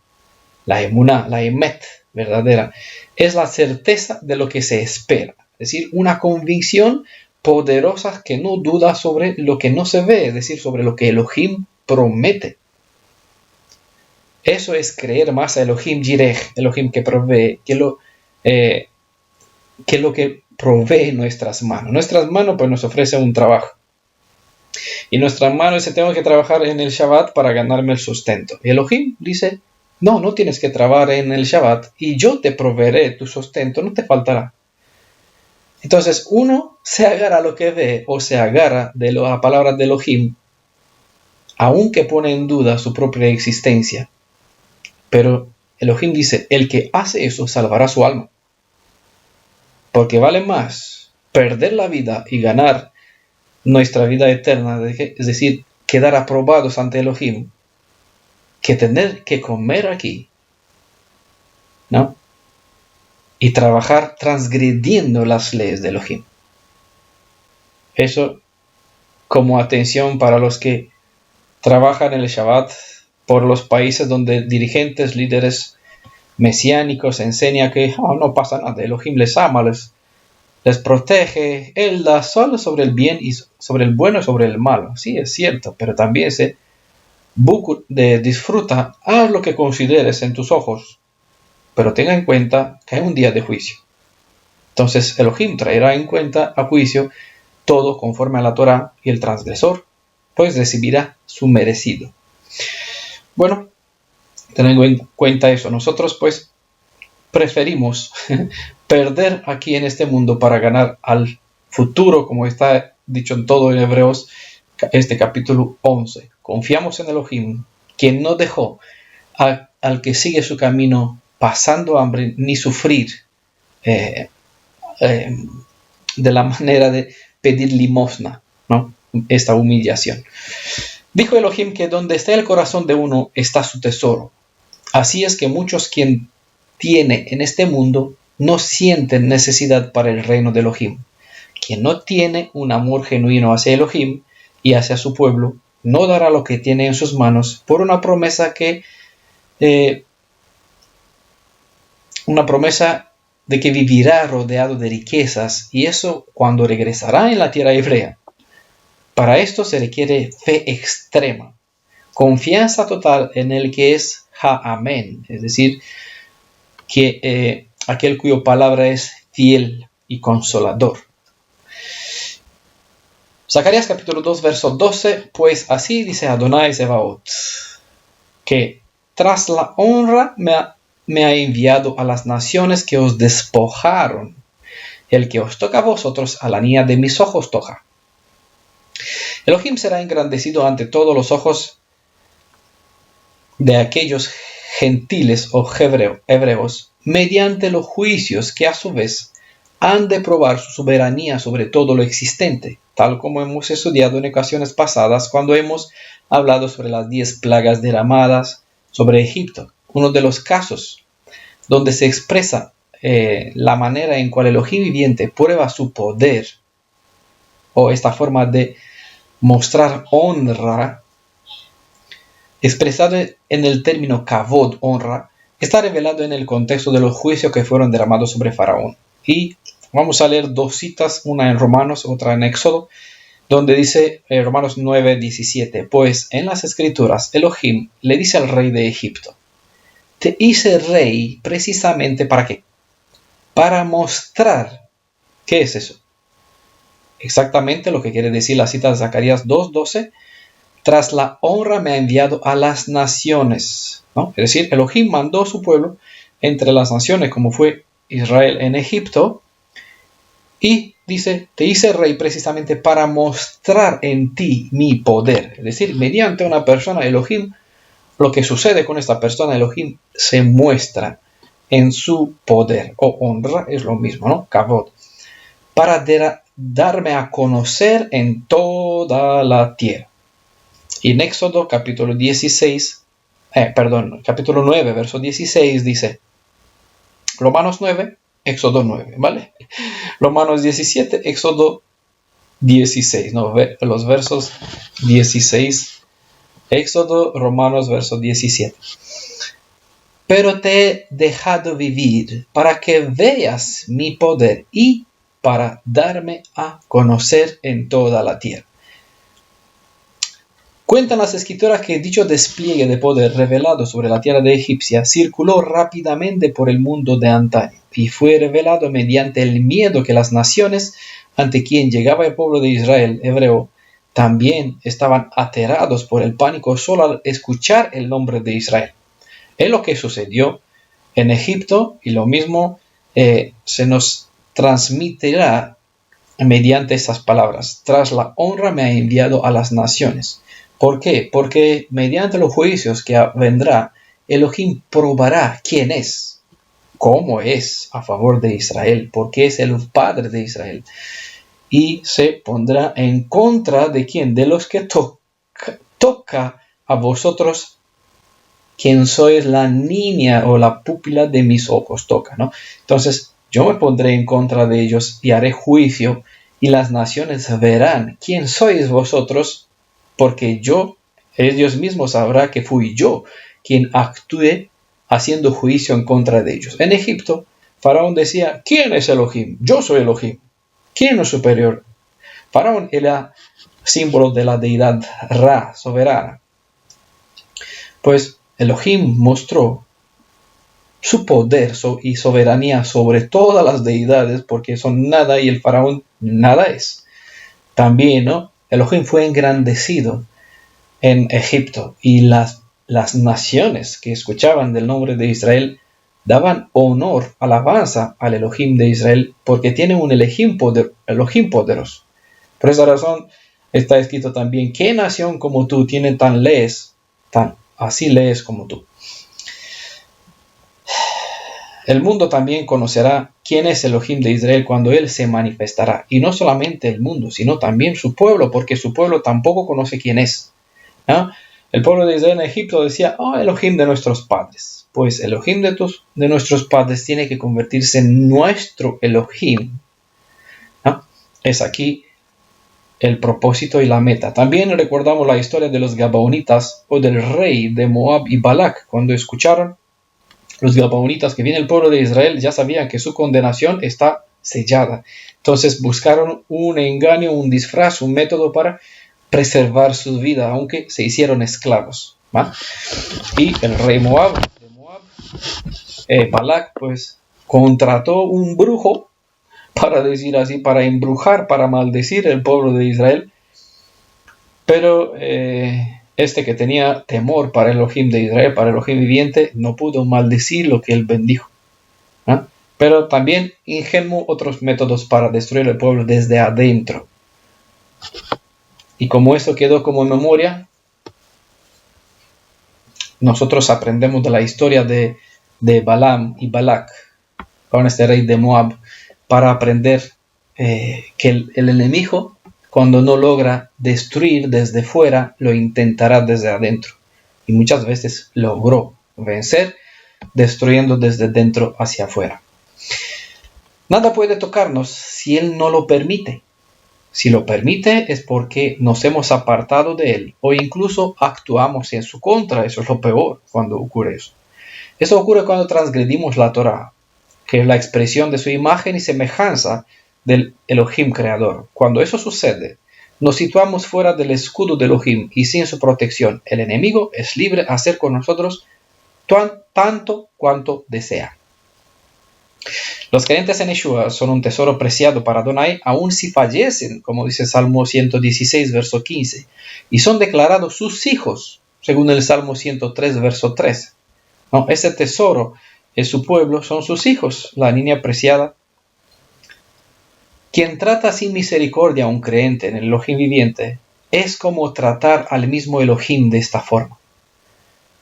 la emuná, la emet verdadera, es la certeza de lo que se espera. Es decir, una convicción poderosa que no duda sobre lo que no se ve, es decir, sobre lo que Elohim promete. Eso es creer más a Elohim Jireh, Elohim que provee, que lo que provee nuestras manos. Nuestras manos pues nos ofrecen un trabajo. Y nuestras manos dice: tengo que trabajar en el Shabbat para ganarme el sustento. Y Elohim dice: no tienes que trabajar en el Shabbat y yo te proveeré tu sustento, no te faltará. Entonces uno se agarra a lo que ve o se agarra de la palabra de Elohim, aunque pone en duda su propia existencia. Pero Elohim dice: el que hace eso salvará su alma. Porque vale más perder la vida y ganar nuestra vida eterna, es decir, quedar aprobados ante Elohim, que tener que comer aquí, ¿no? Y trabajar transgrediendo las leyes de Elohim. Eso como atención para los que trabajan en el Shabbat por los países donde dirigentes, líderes mesiánicos enseñan que no pasa nada, Elohim les ama, les protege, Él da solo sobre el bien y sobre el bueno y sobre el malo. Sí, es cierto, pero también se disfruta, haz lo que consideres en tus ojos, pero tenga en cuenta que hay un día de juicio. Entonces Elohim traerá en cuenta a juicio todo conforme a la Torah, y el transgresor pues recibirá su merecido. Bueno, teniendo en cuenta eso, nosotros pues preferimos perder aquí en este mundo para ganar al futuro, como está dicho en todo en Hebreos, este capítulo 11. Confiamos en Elohim, quien no dejó al que sigue su camino pasando hambre ni sufrir de la manera de pedir limosna, ¿no? Esta humillación. Dijo Elohim que donde está el corazón de uno está su tesoro. Así es que muchos quien tiene en este mundo no sienten necesidad para el reino de Elohim. Quien no tiene un amor genuino hacia Elohim y hacia su pueblo, no dará lo que tiene en sus manos por una promesa de que vivirá rodeado de riquezas, y eso cuando regresará en la tierra hebrea. Para esto se requiere fe extrema, confianza total en el que es Ha-Amén, es decir, que aquel cuya palabra es fiel y consolador. Zacarías capítulo 2, verso 12, pues así dice Adonai Zebaot, que tras la honra me ha enviado a las naciones que os despojaron. El que os toca a vosotros, a la niña de mis ojos toca. Elohim será engrandecido ante todos los ojos de aquellos gentiles o hebreos mediante los juicios que a su vez han de probar su soberanía sobre todo lo existente, tal como hemos estudiado en ocasiones pasadas cuando hemos hablado sobre las 10 plagas derramadas sobre Egipto. Uno de los casos donde se expresa la manera en cual Elohim viviente prueba su poder, o esta forma de mostrar honra, expresado en el término kavod, honra, está revelado en el contexto de los juicios que fueron derramados sobre Faraón. Y vamos a leer dos citas, una en Romanos, otra en Éxodo, donde dice Romanos 9:17, pues en las escrituras Elohim le dice al rey de Egipto, te hice rey precisamente ¿para qué? Para mostrar. ¿Qué es eso? Exactamente lo que quiere decir la cita de Zacarías 2:12, tras la honra me ha enviado a las naciones, ¿no? Es decir, Elohim mandó a su pueblo entre las naciones, como fue Israel en Egipto, y dice, te hice rey precisamente para mostrar en ti mi poder. Es decir, mediante una persona, Elohim, lo que sucede con esta persona, Elohim, se muestra en su poder, o honra, es lo mismo, ¿no? Kavod, para darme a conocer en toda la tierra. Y en Éxodo capítulo 9, verso 16 dice, Romanos 9, Éxodo 9, ¿vale? Romanos 17, Éxodo 16, ¿no? Los versos 16, Éxodo, Romanos, verso 17. Pero te he dejado vivir para que veas mi poder y para darme a conocer en toda la tierra. Cuentan las escrituras que dicho despliegue de poder revelado sobre la tierra de Egipcia circuló rápidamente por el mundo de antaño y fue revelado mediante el miedo que las naciones ante quien llegaba el pueblo de Israel hebreo también estaban aterrados por el pánico solo al escuchar el nombre de Israel. Es lo que sucedió en Egipto y lo mismo se nos transmitirá mediante estas palabras. Tras la honra me ha enviado a las naciones. ¿Por qué? Porque mediante los juicios que vendrá, Elohim probará quién es, cómo es a favor de Israel, porque es el Padre de Israel. Y se pondrá en contra de quién, de los que toca a vosotros, quien sois la niña o la pupila de mis ojos, toca, ¿no? Entonces yo me pondré en contra de ellos y haré juicio, y las naciones verán quién sois vosotros, porque ellos mismos sabrán que fui yo quien actué haciendo juicio en contra de ellos. En Egipto, Faraón decía, ¿quién es Elohim? Yo soy Elohim. ¿Quién es superior? Faraón era símbolo de la deidad Ra, soberana. Pues Elohim mostró su poder y soberanía sobre todas las deidades, porque son nada y el Faraón nada es. También, ¿no? Elohim fue engrandecido en Egipto y las naciones que escuchaban del nombre de Israel daban honor, alabanza al Elohim de Israel, porque tiene un Elohim poderoso. Por esa razón está escrito también, ¿qué nación como tú tiene tan así lees como tú? El mundo también conocerá quién es Elohim de Israel cuando Él se manifestará. Y no solamente el mundo, sino también su pueblo, porque su pueblo tampoco conoce quién es. ¿No? El pueblo de Israel en Egipto decía, Elohim de nuestros padres. Pues Elohim de nuestros padres tiene que convertirse en nuestro Elohim. ¿No? Es aquí el propósito y la meta. También recordamos la historia de los Gabaonitas o del rey de Moab y Balac. Cuando escucharon los Gabaonitas que viene el pueblo de Israel, ya sabían que su condenación está sellada. Entonces buscaron un engaño, un disfraz, un método para preservar su vida, aunque se hicieron esclavos. ¿Va? Y el rey de Moab, Balac, pues contrató un brujo, para decir así, para embrujar, para maldecir el pueblo de Israel. Pero que tenía temor para Elohim de Israel, para Elohim viviente, no pudo maldecir lo que él bendijo. ¿Ah? Pero también ingenuó otros métodos para destruir el pueblo desde adentro. Y como esto quedó como memoria, nosotros aprendemos de la historia de Balaam y Balak, con este rey de Moab, para aprender que el enemigo, cuando no logra destruir desde fuera, lo intentará desde adentro. Y muchas veces logró vencer, destruyendo desde dentro hacia afuera. Nada puede tocarnos si Él no lo permite. Si lo permite es porque nos hemos apartado de Él o incluso actuamos en su contra. Eso es lo peor cuando ocurre eso. Eso ocurre cuando transgredimos la Torá, que es la expresión de su imagen y semejanza del Elohim creador. Cuando eso sucede, nos situamos fuera del escudo de Elohim y sin su protección. El enemigo es libre a hacer con nosotros tanto cuanto desea. Los creyentes en Yeshua son un tesoro preciado para Adonai, aun si fallecen, como dice Salmo 116, verso 15, y son declarados sus hijos, según el Salmo 103, verso 13. No, ese tesoro es su pueblo, son sus hijos, la niña preciada. Quien trata sin misericordia a un creyente en el Elohim viviente es como tratar al mismo Elohim de esta forma.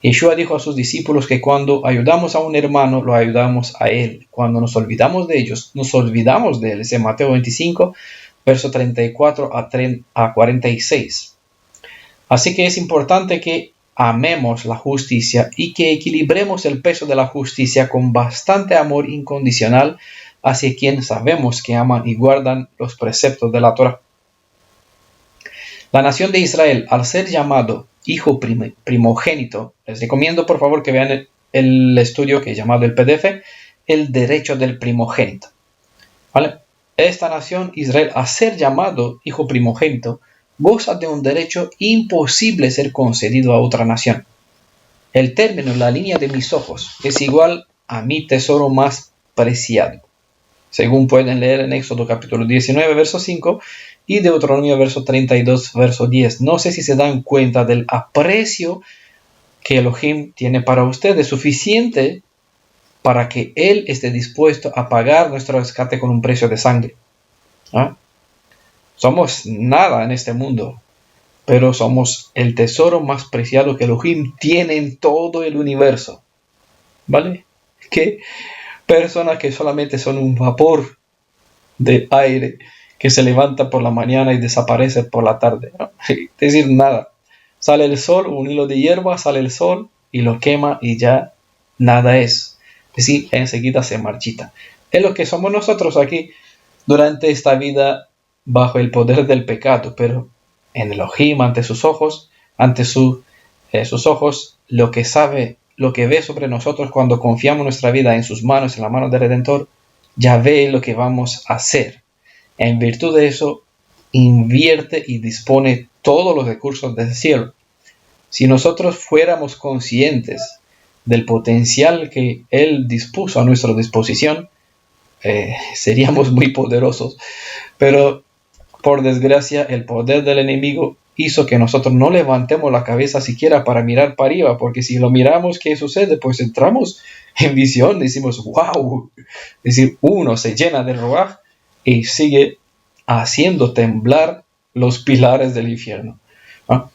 Yeshua dijo a sus discípulos que cuando ayudamos a un hermano, lo ayudamos a él. Cuando nos olvidamos de ellos, nos olvidamos de él. Es en Mateo 25, verso 34 a 46. Así que es importante que amemos la justicia y que equilibremos el peso de la justicia con bastante amor incondicional hacia quien sabemos que aman y guardan los preceptos de la Torá. La nación de Israel, al ser llamado hijo primogénito, les recomiendo por favor que vean el estudio que he llamado el PDF, el derecho del primogénito. ¿Vale? Esta nación, Israel, al ser llamado hijo primogénito, goza de un derecho imposible ser concedido a otra nación. El término, la línea de mis ojos, es igual a mi tesoro más preciado, según pueden leer en Éxodo capítulo 19, verso 5, y Deuteronomio verso 32, verso 10. No sé si se dan cuenta del aprecio que Elohim tiene para ustedes, suficiente para que Él esté dispuesto a pagar nuestro rescate con un precio de sangre. ¿Ah? Somos nada en este mundo, pero somos el tesoro más preciado que Elohim tiene en todo el universo. ¿Vale? ¿Qué personas que solamente son un vapor de aire que se levanta por la mañana y desaparece por la tarde, ¿no? Es decir, nada. Sale el sol, un hilo de hierba, sale el sol y lo quema y ya nada es. Es decir, enseguida se marchita. Es lo que somos nosotros aquí durante esta vida bajo el poder del pecado, pero en Elohim, ante sus ojos, sus ojos, lo que sabe, lo que ve sobre nosotros cuando confiamos nuestra vida en sus manos, en la mano del Redentor, ya ve lo que vamos a hacer. En virtud de eso, invierte y dispone todos los recursos del cielo. Si nosotros fuéramos conscientes del potencial que Él dispuso a nuestra disposición, seríamos muy poderosos. Pero, por desgracia, el poder del enemigo hizo que nosotros no levantemos la cabeza siquiera para mirar para arriba, porque si lo miramos, ¿qué sucede? Pues entramos en visión, decimos, wow. Es decir, uno se llena de ruaj y sigue haciendo temblar los pilares del infierno. ¿Ah?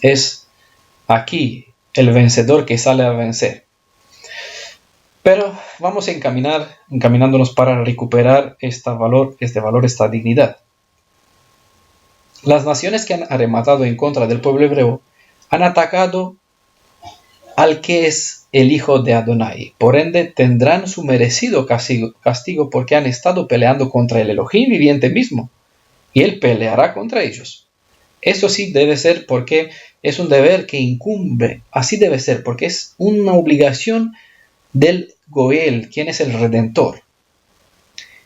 Es aquí el vencedor que sale a vencer. Pero vamos a encaminándonos para recuperar este valor, esta dignidad. Las naciones que han arrematado en contra del pueblo hebreo han atacado al que es el hijo de Adonai. Por ende, tendrán su merecido castigo porque han estado peleando contra el Elohim viviente mismo. Y él peleará contra ellos. Eso sí debe ser porque es un deber que incumbe. Así debe ser porque es una obligación del Goel, quien es el Redentor.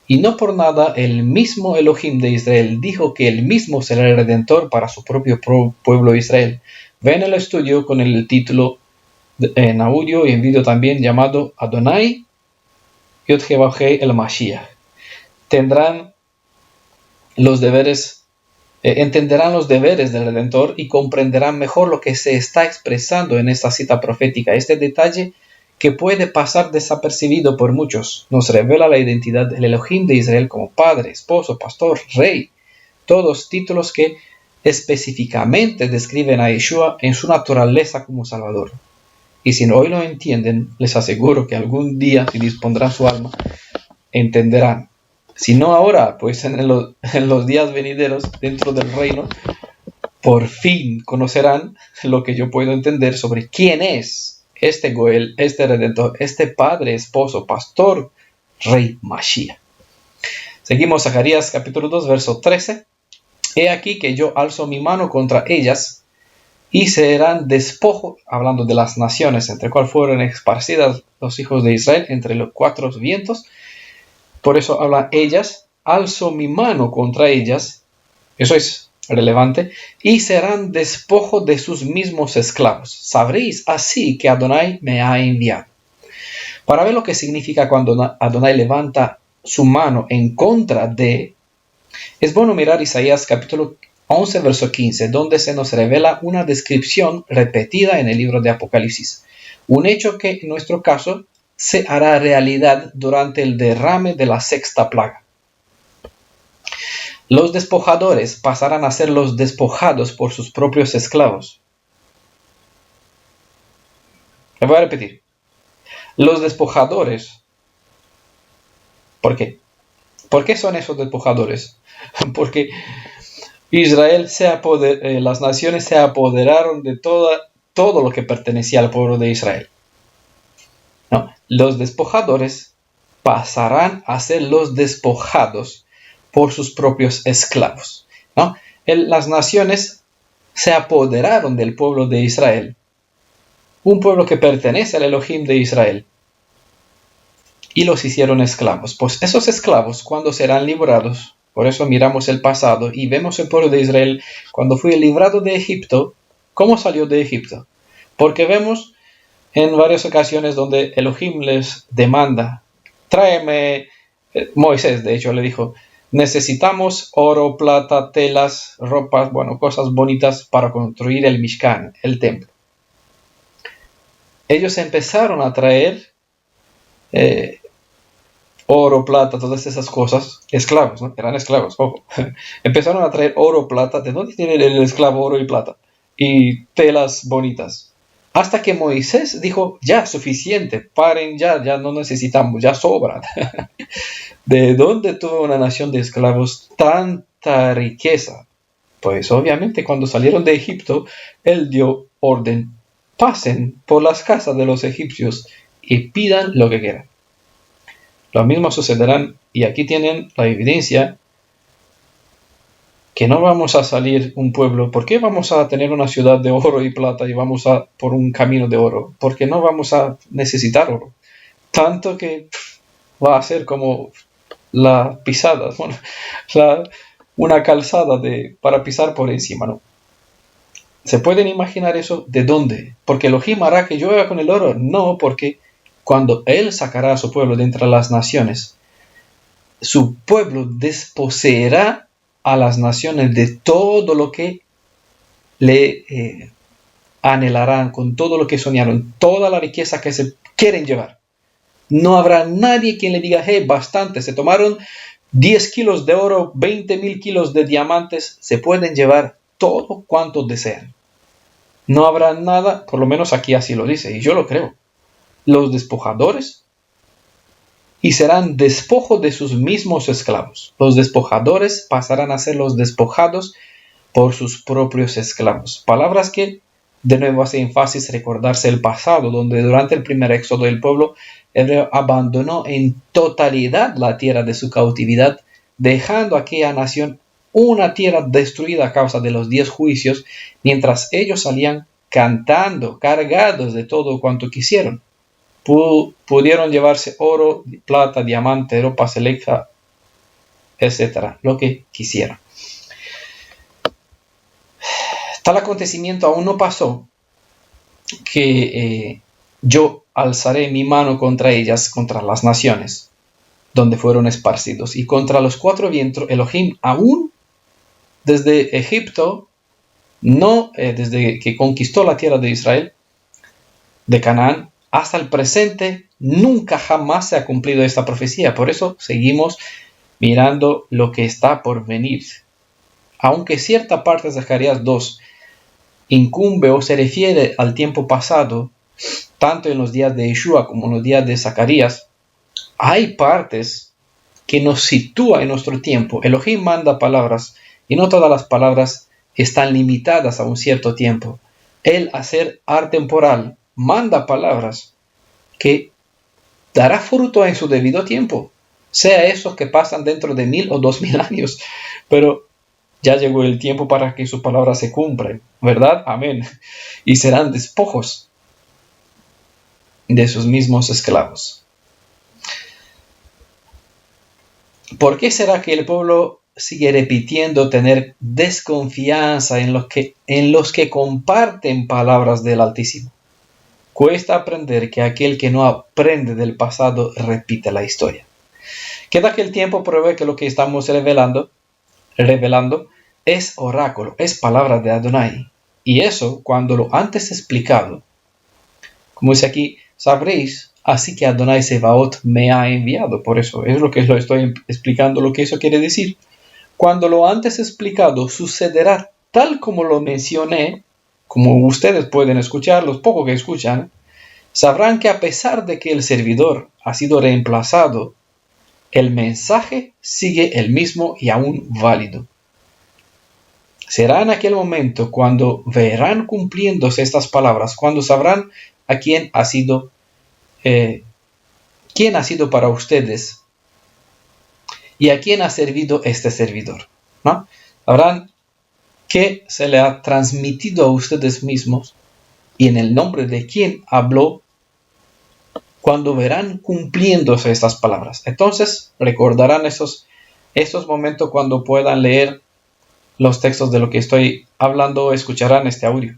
Y no por nada el mismo Elohim de Israel dijo que él mismo será el Redentor para su propio pueblo Israel. Ven el estudio con el título en audio y en vídeo también llamado Adonai Yod-Heh-Vav-Heh el Mashiach. Entenderán los deberes del Redentor y comprenderán mejor lo que se está expresando en esta cita profética. Este detalle, que puede pasar desapercibido por muchos, nos revela la identidad del Elohim de Israel como Padre, Esposo, Pastor, Rey, todos títulos que específicamente describen a Yeshua en su naturaleza como Salvador. Y si hoy lo entienden, les aseguro que algún día, si dispondrán su alma, entenderán. Si no ahora, pues en los días venideros dentro del reino, por fin conocerán lo que yo puedo entender sobre quién es este Goel, este Redentor, este Padre, Esposo, Pastor, Rey, Mashiach. Seguimos Zacarías capítulo 2, verso 13. He aquí que yo alzo mi mano contra ellas y serán despojo, hablando de las naciones, entre cuales fueron esparcidas los hijos de Israel entre los cuatro vientos. Por eso hablan ellas, alzo mi mano contra ellas, eso es relevante, y serán despojo de sus mismos esclavos. Sabréis así que Adonai me ha enviado. Para ver lo que significa cuando Adonai levanta su mano en contra de, es bueno mirar Isaías capítulo 11, verso 15, donde se nos revela una descripción repetida en el libro de Apocalipsis. Un hecho que en nuestro caso se hará realidad durante el derrame de la sexta plaga. Los despojadores pasarán a ser los despojados por sus propios esclavos. Me voy a repetir. Los despojadores. ¿Por qué? ¿Por qué son esos despojadores? Porque Israel las naciones se apoderaron de todo lo que pertenecía al pueblo de Israel. ¿No? Los despojadores pasarán a ser los despojados por sus propios esclavos. ¿No? Las naciones se apoderaron del pueblo de Israel, un pueblo que pertenece al Elohim de Israel, y los hicieron esclavos. Pues esos esclavos, cuando serán librados, por eso miramos el pasado y vemos el pueblo de Israel cuando fue librado de Egipto. ¿Cómo salió de Egipto? Porque vemos en varias ocasiones donde Elohim les demanda, tráeme, Moisés de hecho le dijo, necesitamos oro, plata, telas, ropas, cosas bonitas para construir el Mishkan, el templo. Ellos empezaron a traer oro, plata, todas esas cosas, esclavos, ¿no? Eran esclavos, ojo. Empezaron a traer oro, plata. ¿De dónde tiene el esclavo oro y plata? Y telas bonitas. Hasta que Moisés dijo, ya, suficiente, paren ya no necesitamos, ya sobra. ¿De dónde tuvo una nación de esclavos tanta riqueza? Pues obviamente cuando salieron de Egipto, él dio orden, pasen por las casas de los egipcios y pidan lo que quieran. Lo mismo sucederá, y aquí tienen la evidencia, que no vamos a salir un pueblo. ¿Por qué vamos a tener una ciudad de oro y plata y vamos por un camino de oro? Porque no vamos a necesitar oro. Tanto que va a ser como la pisada, una calzada para pisar por encima, ¿no? ¿Se pueden imaginar eso? ¿De dónde? ¿Porque Elohim hará que llueva con el oro? No, porque cuando Él sacará a su pueblo de entre las naciones, su pueblo desposeerá a las naciones de todo lo que le anhelarán, con todo lo que soñaron, toda la riqueza que se quieren llevar. No habrá nadie quien le diga, hey, bastante, se tomaron 10 kilos de oro, 20,000 kilos de diamantes, se pueden llevar todo cuanto desean. No habrá nada, por lo menos aquí así lo dice, y yo lo creo. Los despojadores, y serán despojo de sus mismos esclavos. Los despojadores pasarán a ser los despojados por sus propios esclavos. Palabras que de nuevo hace énfasis recordarse el pasado, donde durante el primer éxodo del pueblo hebreo abandonó en totalidad la tierra de su cautividad, dejando a aquella nación una tierra destruida a causa de los 10 juicios, mientras ellos salían cantando, cargados de todo cuanto quisieron. Pudieron llevarse oro, plata, diamante, ropa selecta, etc., lo que quisieran. Tal acontecimiento aún no pasó, que yo alzaré mi mano contra ellas, contra las naciones, donde fueron esparcidos, y contra los 4 vientos. Elohim aún desde Egipto, desde que conquistó la tierra de Israel, de Canaán, hasta el presente, nunca jamás se ha cumplido esta profecía. Por eso seguimos mirando lo que está por venir. Aunque cierta parte de Zacarías 2 incumbe o se refiere al tiempo pasado, tanto en los días de Yeshua como en los días de Zacarías, hay partes que nos sitúa en nuestro tiempo. Elohim manda palabras y no todas las palabras están limitadas a un cierto tiempo. Él, al ser atemporal, manda palabras que dará fruto en su debido tiempo, sea esos que pasan dentro de 1000 o 2000 años, pero ya llegó el tiempo para que su palabra se cumpla, ¿verdad? Amén. Y serán despojos de sus mismos esclavos. ¿Por qué será que el pueblo sigue repitiendo tener desconfianza en los que comparten palabras del Altísimo? Cuesta aprender que aquel que no aprende del pasado repite la historia. Queda que el tiempo pruebe que lo que estamos revelando es oráculo, es palabra de Adonai. Y eso, cuando lo antes explicado, como dice aquí, sabréis, así que Adonai Sebaot me ha enviado. Por eso es lo que lo estoy explicando, lo que eso quiere decir. Cuando lo antes explicado sucederá tal como lo mencioné, como ustedes pueden escuchar, los pocos que escuchan, sabrán que a pesar de que el servidor ha sido reemplazado, el mensaje sigue el mismo y aún válido. Será en aquel momento cuando verán cumpliéndose estas palabras, cuando sabrán a quién ha sido para ustedes y a quién ha servido este servidor, ¿no? Sabrán que se le ha transmitido a ustedes mismos y en el nombre de quién habló cuando verán cumpliéndose estas palabras. Entonces recordarán estos momentos cuando puedan leer los textos de lo que estoy hablando, escucharán este audio.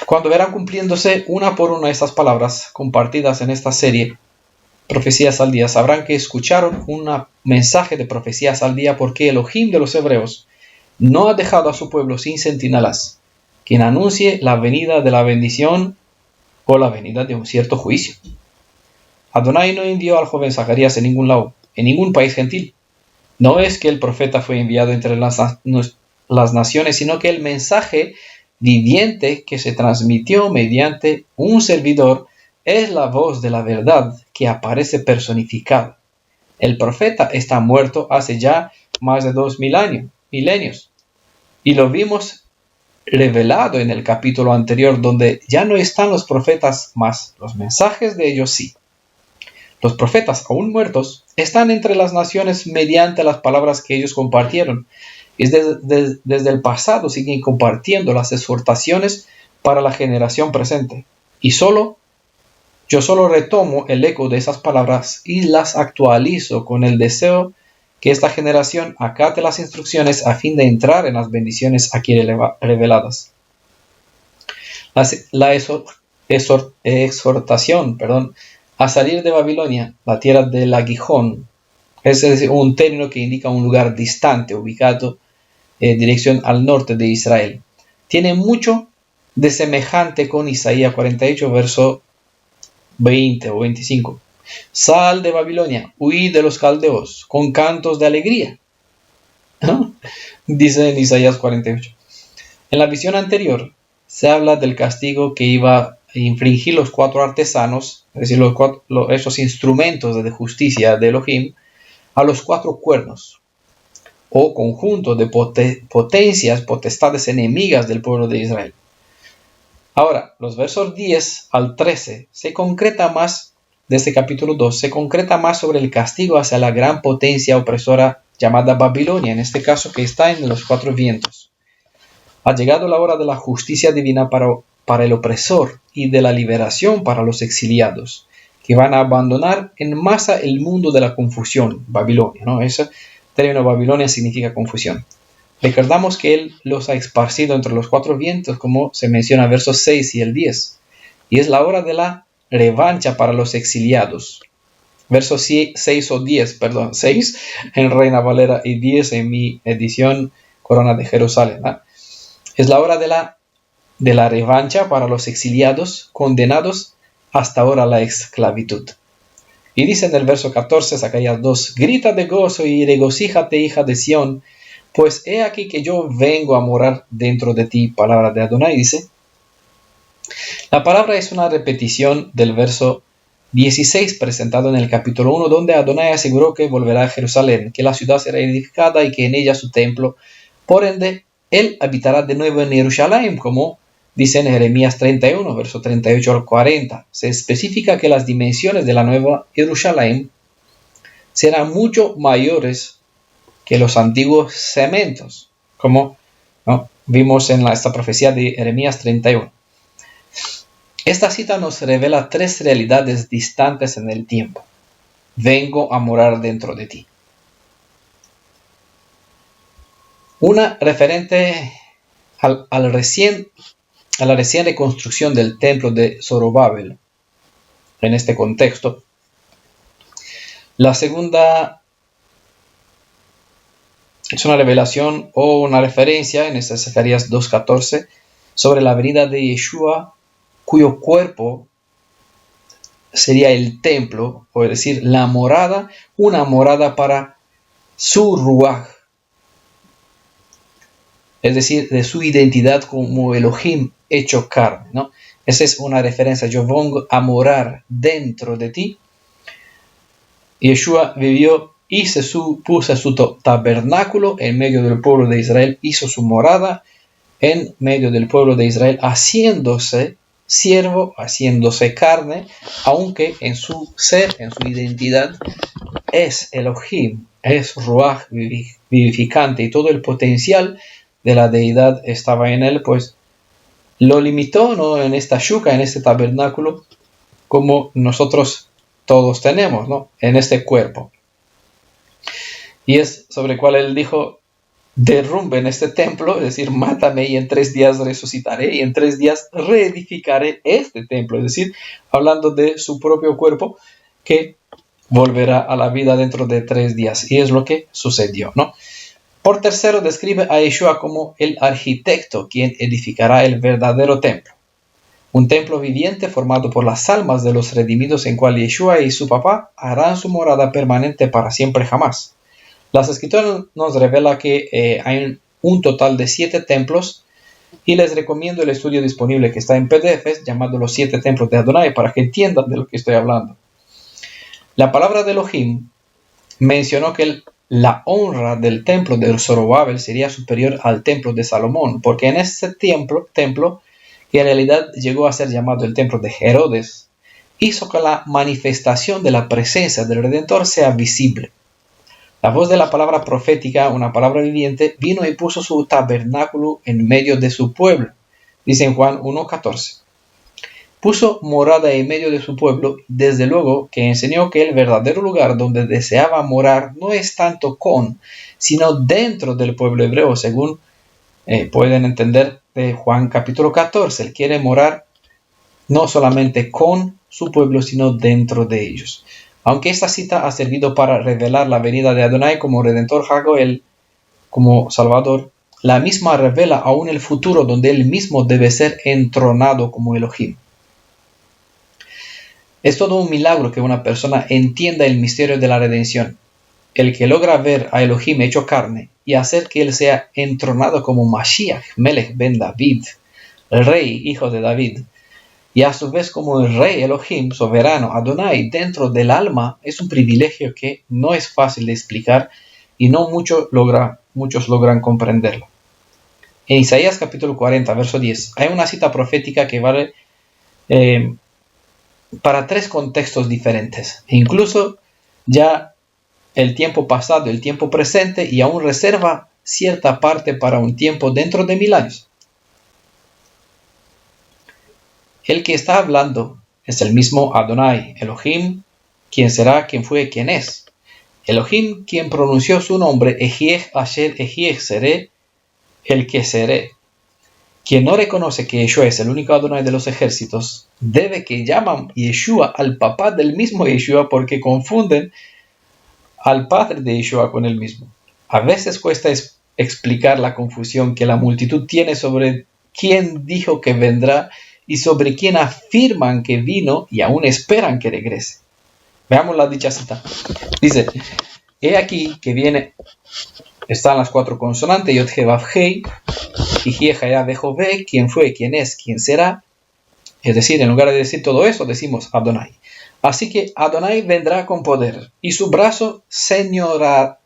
Cuando verán cumpliéndose una por una estas palabras compartidas en esta serie, Profecías al Día, sabrán que escucharon un mensaje de profecías al día porque Elohim de los hebreos no ha dejado a su pueblo sin centinelas, quien anuncie la venida de la bendición o la venida de un cierto juicio. Adonai no envió al joven Zacarías en ningún lado, en ningún país gentil. No es que el profeta fue enviado entre las naciones, sino que el mensaje viviente que se transmitió mediante un servidor es la voz de la verdad que aparece personificada. El profeta está muerto hace ya más de 2000 milenios, y lo vimos revelado en el capítulo anterior, donde ya no están los profetas más, los mensajes de ellos sí. Los profetas aún muertos están entre las naciones mediante las palabras que ellos compartieron. Y desde el pasado siguen compartiendo las exhortaciones para la generación presente. Y yo solo retomo el eco de esas palabras y las actualizo con el deseo que esta generación acate las instrucciones a fin de entrar en las bendiciones aquí reveladas. La exhortación, a salir de Babilonia, la tierra del aguijón, es un término que indica un lugar distante, ubicado en dirección al norte de Israel. Tiene mucho de semejante con Isaías 48, verso 20 o 25. Sal de Babilonia, huid de los caldeos, con cantos de alegría, ¿no? Dice en Isaías 48. En la visión anterior se habla del castigo que iba a infringir los 4 artesanos, es decir, esos instrumentos de justicia de Elohim, a los 4 cuernos, o conjunto de potestades enemigas del pueblo de Israel. Ahora, los versos 10 al 13 se concreta más, de este capítulo 2, se concreta más sobre el castigo hacia la gran potencia opresora llamada Babilonia, en este caso que está en los 4 vientos. Ha llegado la hora de la justicia divina para el opresor y de la liberación para los exiliados, que van a abandonar en masa el mundo de la confusión, Babilonia, ¿no? Ese término Babilonia significa confusión. Recordamos que Él los ha esparcido entre los 4 vientos, como se menciona en versos 6 y el 10. Y es la hora de la revancha para los exiliados. Versos 6 o 10, 6 en Reina Valera y 10 en mi edición Corona de Jerusalén, ¿no? Es la hora de la revancha para los exiliados condenados hasta ahora a la esclavitud. Y dice en el verso 14, Zacarías 2, grita de gozo y regocíjate, hija de Sión, pues he aquí que yo vengo a morar dentro de ti. Palabra de Adonai, dice. La palabra es una repetición del verso 16 presentado en el capítulo 1, donde Adonai aseguró que volverá a Jerusalén, que la ciudad será edificada y que en ella su templo. Por ende, él habitará de nuevo en Jerusalén, como dice en Jeremías 31, verso 38 al 40. Se especifica que las dimensiones de la nueva Jerusalén serán mucho mayores que los antiguos cementos, como vimos en esta profecía de Jeremías 31. Esta cita nos revela tres realidades distantes en el tiempo. Vengo a morar dentro de ti. Una referente a la recién reconstrucción del templo de Zorobabel en este contexto. La segunda es una revelación o una referencia en Zacarías 2.14 sobre la venida de Yeshua, cuyo cuerpo sería el templo, o es decir, la morada, una morada para su ruaj, es decir, de su identidad como Elohim hecho carne, ¿no? Esa es una referencia. Yo vengo a morar dentro de ti. Yeshua vivió, puso su tabernáculo en medio del pueblo de Israel, hizo su morada en medio del pueblo de Israel, haciéndose siervo, haciéndose carne, aunque en su ser, en su identidad, es Elohim, es Ruach vivificante, y todo el potencial de la deidad estaba en él, pues lo limitó, ¿no?, en esta shuka, en este tabernáculo, como nosotros todos tenemos, ¿no?, en este cuerpo. Y es sobre el cual él dijo: derrumben este templo, es decir, mátame y en 3 días resucitaré y en 3 días reedificaré este templo, es decir, hablando de su propio cuerpo que volverá a la vida dentro de 3 días, y es lo que sucedió, ¿no? Por tercero, describe a Yeshua como el arquitecto quien edificará el verdadero templo, un templo viviente formado por las almas de los redimidos, en cual Yeshua y su papá harán su morada permanente para siempre jamás. Las escrituras nos revela que hay un total de 7 templos, y les recomiendo el estudio disponible que está en PDF llamado Los 7 templos de Adonai para que entiendan de lo que estoy hablando. La palabra de Elohim mencionó que la honra del templo de Zorobabel sería superior al templo de Salomón, porque en este templo, que en realidad llegó a ser llamado el templo de Herodes, hizo que la manifestación de la presencia del Redentor sea visible. La voz de la palabra profética, una palabra viviente, vino y puso su tabernáculo en medio de su pueblo. Dice en Juan 1.14. Puso morada en medio de su pueblo, desde luego que enseñó que el verdadero lugar donde deseaba morar no es tanto con, sino dentro del pueblo hebreo, según pueden entender de Juan capítulo 14. Él quiere morar no solamente con su pueblo, sino dentro de ellos. Aunque esta cita ha servido para revelar la venida de Adonai como Redentor, Hagoel como Salvador, la misma revela aún el futuro donde él mismo debe ser entronado como Elohim. Es todo un milagro que una persona entienda el misterio de la redención. El que logra ver a Elohim hecho carne y hacer que él sea entronado como Mashiach, Melech ben David, el rey, hijo de David, y a su vez como el rey Elohim, soberano, Adonai, dentro del alma, es un privilegio que no es fácil de explicar y no muchos logran comprenderlo. En Isaías capítulo 40, verso 10, hay una cita profética que vale para 3 contextos diferentes, e incluso ya el tiempo pasado, el tiempo presente, y aún reserva cierta parte para un tiempo dentro de 1000 años. El que está hablando es el mismo Adonai, Elohim, quien será, quien fue, quien es. Elohim, quien pronunció su nombre, Ejiej Asher Ejiej seré, el que seré. Quien no reconoce que Yeshua es el único Adonai de los ejércitos, debe que llaman Yeshua al papá del mismo Yeshua, porque confunden al padre de Yeshua con él mismo. A veces cuesta explicar la confusión que la multitud tiene sobre quién dijo que vendrá y sobre quién afirman que vino y aún esperan que regrese. Veamos la dicha cita. Dice, he aquí que viene, están las 4 consonantes, Yod, He, Vav, Hei, y Jie, Jaya, Bejo, Ve, quién fue, quién es, quién será. Es decir, en lugar de decir todo eso, decimos Adonai. Así que Adonai vendrá con poder, y su brazo señoreará.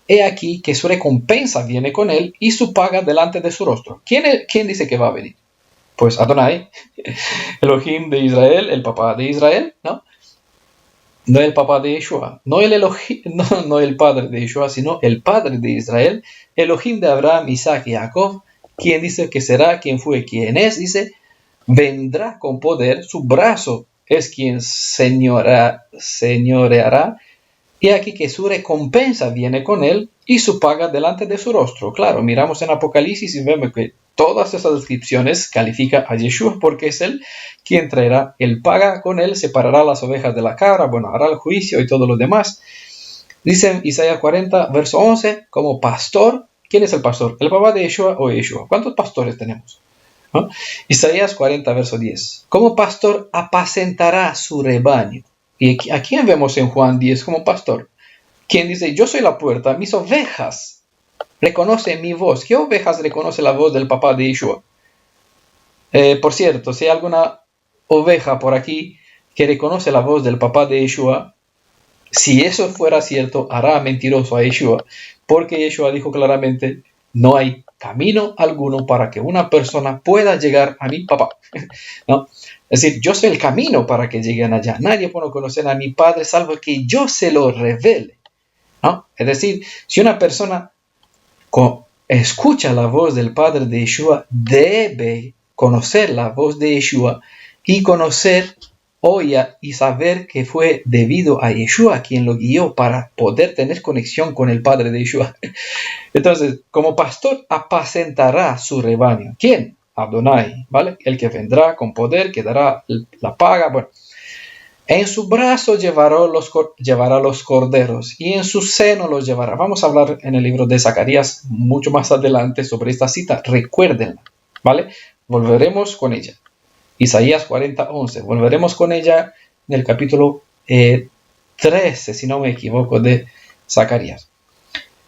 He aquí que su recompensa viene con él, y su paga delante de su rostro. ¿Quién dice que va a venir? Pues Adonai, Elohim de Israel, el papá de Israel, ¿no? No el papá de Yeshua, no el padre de Yeshua, sino el padre de Israel, Elohim de Abraham, Isaac y Jacob, quien dice que será, quien fue, quien es, dice, vendrá con poder, su brazo es quien señoreará, y aquí que su recompensa viene con él y su paga delante de su rostro. Claro, miramos en Apocalipsis y vemos que todas esas descripciones califican a Yeshua porque es él quien traerá el paga con él, separará las ovejas de la cabra, bueno, hará el juicio y todo lo demás. Dice en Isaías 40, verso 11, como pastor. ¿Quién es el pastor? ¿El papá de Yeshua o Yeshua? ¿Cuántos pastores tenemos? ¿No? Isaías 40, verso 10. Como pastor apacentará su rebaño. ¿Y a quién vemos en Juan 10 como pastor? Quien dice, yo soy la puerta, mis ovejas reconocen mi voz. ¿Qué ovejas reconoce la voz del papá de Yeshua? Por cierto, si hay alguna oveja por aquí que reconoce la voz del papá de Yeshua, si eso fuera cierto, hará mentiroso a Yeshua, porque Yeshua dijo claramente, no hay camino alguno para que una persona pueda llegar a mi papá. ¿No? Es decir, yo soy el camino para que lleguen allá. Nadie puede conocer a mi Padre salvo que yo se lo revele. ¿No? Es decir, si una persona escucha la voz del Padre de Yeshua, debe conocer la voz de Yeshua y conocer, oír y saber que fue debido a Yeshua quien lo guió para poder tener conexión con el Padre de Yeshua. Entonces, como pastor apacentará su rebaño. ¿Quién? Adonai, ¿vale? El que vendrá con poder, que dará la paga. Bueno, en su brazo llevará los corderos y en su seno los llevará. Vamos a hablar en el libro de Zacarías mucho más adelante sobre esta cita. Recuérdenla, ¿vale? Volveremos con ella. Isaías 40:11. Volveremos con ella en el capítulo 13, si no me equivoco, de Zacarías.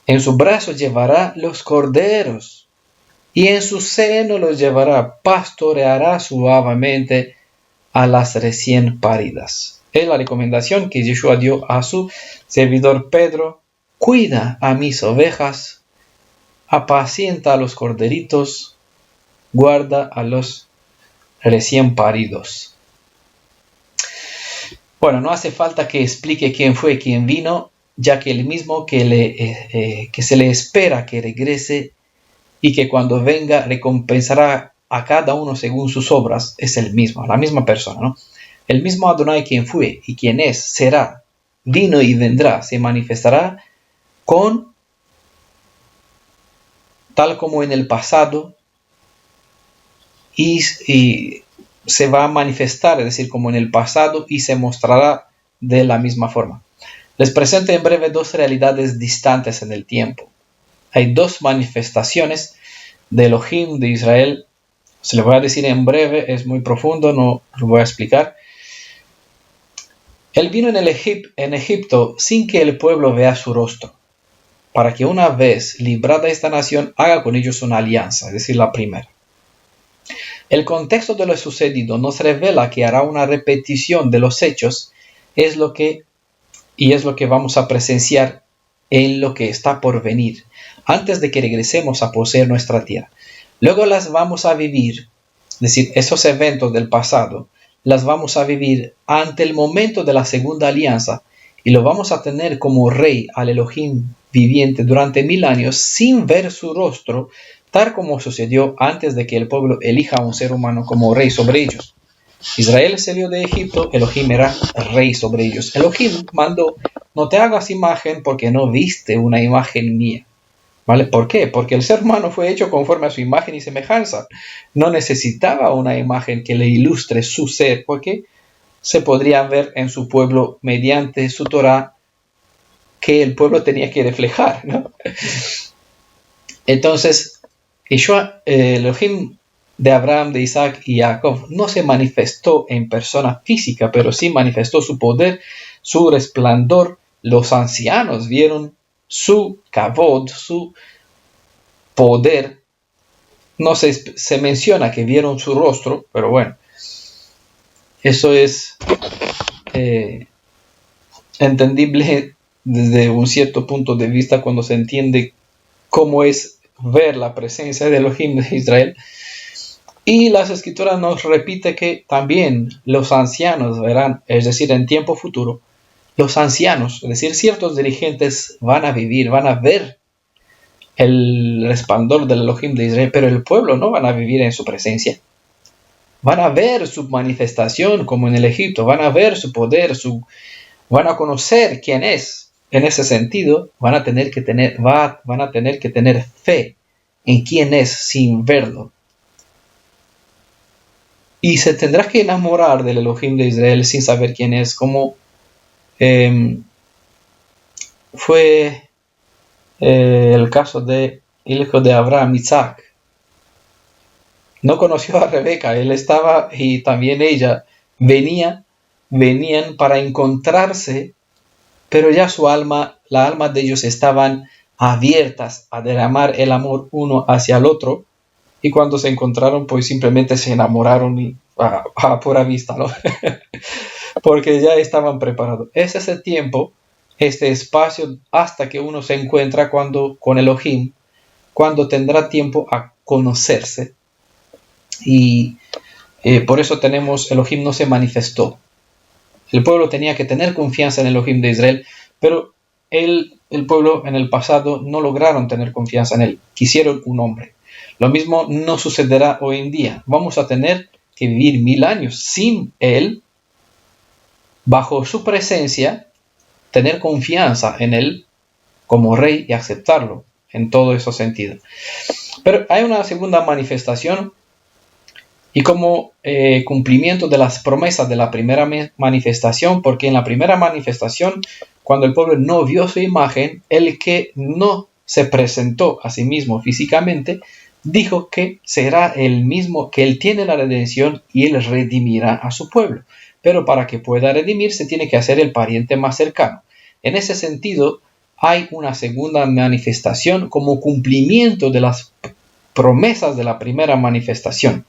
En su brazo llevará los corderos y en su seno los llevará, pastoreará suavemente a las recién paridas. Es la recomendación que Yeshua dio a su servidor Pedro. Cuida a mis ovejas, apacienta a los corderitos, guarda a los recién paridos. Bueno, no hace falta que explique quién fue, quién vino, ya que el mismo que se le espera que regrese y que cuando venga recompensará a cada uno según sus obras, es el mismo, la misma persona, ¿no? El mismo Adonai quien fue y quien es, será, vino y vendrá, se manifestará con, tal como en el pasado, y se va a manifestar, es decir, como en el pasado, y se mostrará de la misma forma. Les presento en breve dos realidades distantes en el tiempo. Hay dos manifestaciones de Elohim de Israel. Se les voy a decir en breve, es muy profundo, no lo voy a explicar. Él vino en Egipto sin que el pueblo vea su rostro, para que una vez librada esta nación haga con ellos una alianza, es decir, la primera. El contexto de lo sucedido nos revela que hará una repetición de los hechos, es lo que vamos a presenciar en lo que está por venir, antes de que regresemos a poseer nuestra tierra. Luego las vamos a vivir, es decir, esos eventos del pasado, las vamos a vivir ante el momento de la segunda alianza y lo vamos a tener como rey al Elohim viviente durante 1000 años sin ver su rostro, tal como sucedió antes de que el pueblo elija a un ser humano como rey sobre ellos. Israel salió de Egipto, Elohim era rey sobre ellos. Elohim mandó, no te hagas imagen porque no viste una imagen mía. ¿Vale? ¿Por qué? Porque el ser humano fue hecho conforme a su imagen y semejanza. No necesitaba una imagen que le ilustre su ser, porque se podría ver en su pueblo mediante su Torah que el pueblo tenía que reflejar, ¿no? Entonces, Elohim de Abraham, de Isaac y Jacob no se manifestó en persona física, pero sí manifestó su poder, su resplandor. Los ancianos vieron su kavod, su poder. No se menciona que vieron su rostro, pero bueno, eso es entendible desde un cierto punto de vista cuando se entiende cómo es ver la presencia de Elohim de Israel. Y las escrituras nos repite que también los ancianos verán, es decir, en tiempo futuro, los ancianos, es decir, ciertos dirigentes van a vivir, van a ver el resplandor del Elohim de Israel, pero el pueblo no van a vivir en su presencia. Van a ver su manifestación como en el Egipto, van a ver su poder, van a conocer quién es. En ese sentido, van a tener que tener fe en quién es sin verlo. Y se tendrá que enamorar del Elohim de Israel sin saber quién es, como fue el caso del hijo de Abraham, Isaac. No conoció a Rebeca, él estaba y también ella venían para encontrarse, pero ya la alma de ellos estaban abiertas a derramar el amor uno hacia el otro. Y cuando se encontraron, pues simplemente se enamoraron y a pura vista, ¿no? Porque ya estaban preparados. Es ese tiempo, este espacio, hasta que uno se encuentra con Elohim, cuando tendrá tiempo a conocerse. Y por eso Elohim no se manifestó. El pueblo tenía que tener confianza en Elohim de Israel, pero el pueblo en el pasado no lograron tener confianza en él. Quisieron un hombre. Lo mismo no sucederá hoy en día. Vamos a tener que vivir 1000 años sin Él, bajo su presencia, tener confianza en Él como Rey y aceptarlo en todo ese sentido. Pero hay una segunda manifestación y como cumplimiento de las promesas de la primera manifestación, porque en la primera manifestación, cuando el pueblo no vio su imagen, el que no se presentó a sí mismo físicamente, dijo que será el mismo, que él tiene la redención y él redimirá a su pueblo. Pero para que pueda redimirse tiene que hacer el pariente más cercano. En ese sentido, hay una segunda manifestación como cumplimiento de las promesas de la primera manifestación.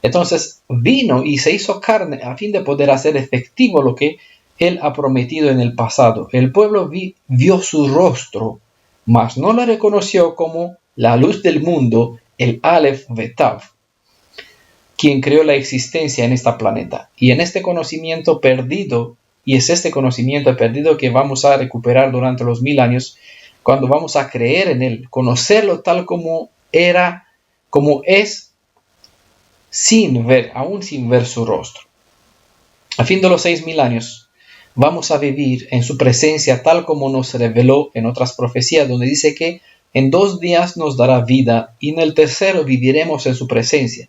Entonces vino y se hizo carne a fin de poder hacer efectivo lo que él ha prometido en el pasado. El pueblo vio su rostro, mas no la reconoció como la luz del mundo, el Aleph Betav, quien creó la existencia en este planeta. Y en este conocimiento perdido, y es este conocimiento perdido que vamos a recuperar durante los 1000 años, cuando vamos a creer en él, conocerlo tal como era, como es, aún sin ver su rostro. A fin de los 6000 años, vamos a vivir en su presencia tal como nos reveló en otras profecías, donde dice que en 2 días nos dará vida y en el tercero viviremos en su presencia.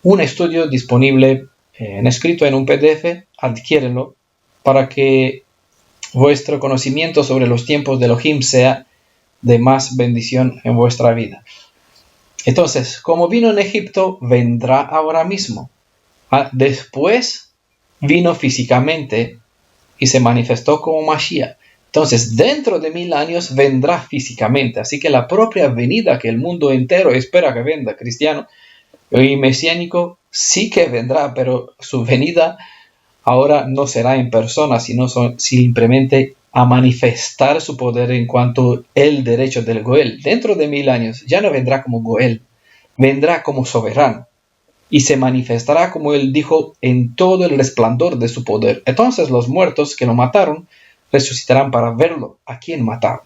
Un estudio disponible escrito en un PDF, adquiérenlo para que vuestro conocimiento sobre los tiempos de Elohim sea de más bendición en vuestra vida. Entonces, como vino en Egipto, vendrá ahora mismo. Después vino físicamente y se manifestó como Mashiach. Entonces, dentro de 1000 años vendrá físicamente. Así que la propia venida que el mundo entero espera que venga, cristiano y mesiánico, sí que vendrá, pero su venida ahora no será en persona, sino simplemente a manifestar su poder en cuanto el derecho del Goel. Dentro de 1000 años ya no vendrá como Goel, vendrá como soberano y se manifestará como él dijo en todo el resplandor de su poder. Entonces los muertos que lo mataron resucitarán para verlo a quien mataron.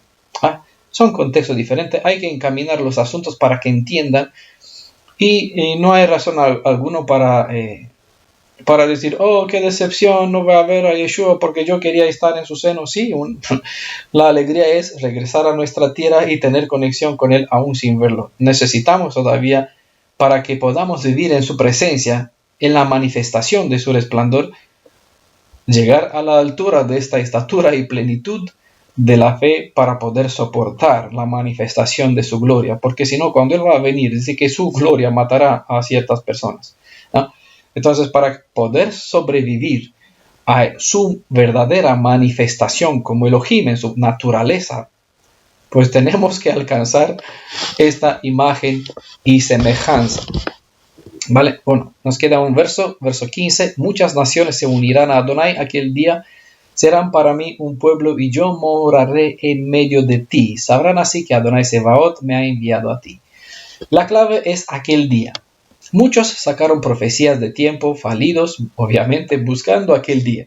Son contextos diferentes, hay que encaminar los asuntos para que entiendan y no hay razón alguno para decir, oh, qué decepción, no voy a ver a Yeshua porque yo quería estar en su seno. Sí, la alegría es regresar a nuestra tierra y tener conexión con Él aún sin verlo. Necesitamos todavía, para que podamos vivir en su presencia, en la manifestación de su resplandor, llegar a la altura de esta estatura y plenitud de la fe para poder soportar la manifestación de su gloria, porque si no, cuando Él va a venir, dice que su gloria matará a ciertas personas, ¿no? Entonces, para poder sobrevivir a su verdadera manifestación como Elohim en su naturaleza, pues tenemos que alcanzar esta imagen y semejanza. Vale, bueno, nos queda un verso 15. Muchas naciones se unirán a Adonai aquel día, serán para mí un pueblo y yo moraré en medio de ti. Sabrán así que Adonai Sebaot me ha enviado a ti. La clave es aquel día. Muchos sacaron profecías de tiempo falidos, obviamente buscando aquel día.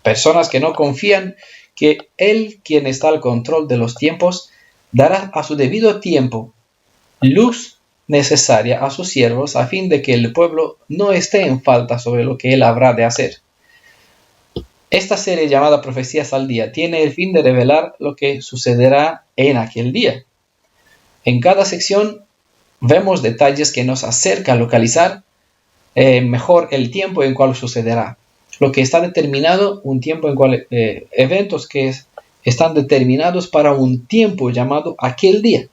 Personas que no confían que Él, quien está al control de los tiempos, dará a su debido tiempo luz necesaria a sus siervos a fin de que el pueblo no esté en falta sobre lo que Él habrá de hacer. Esta serie llamada Profecías al Día tiene el fin de revelar lo que sucederá en aquel día. En cada sección vemos detalles que nos acercan a localizar mejor el tiempo en cual sucederá. Lo que está determinado, un tiempo en cual eventos que están determinados para un tiempo llamado aquel día.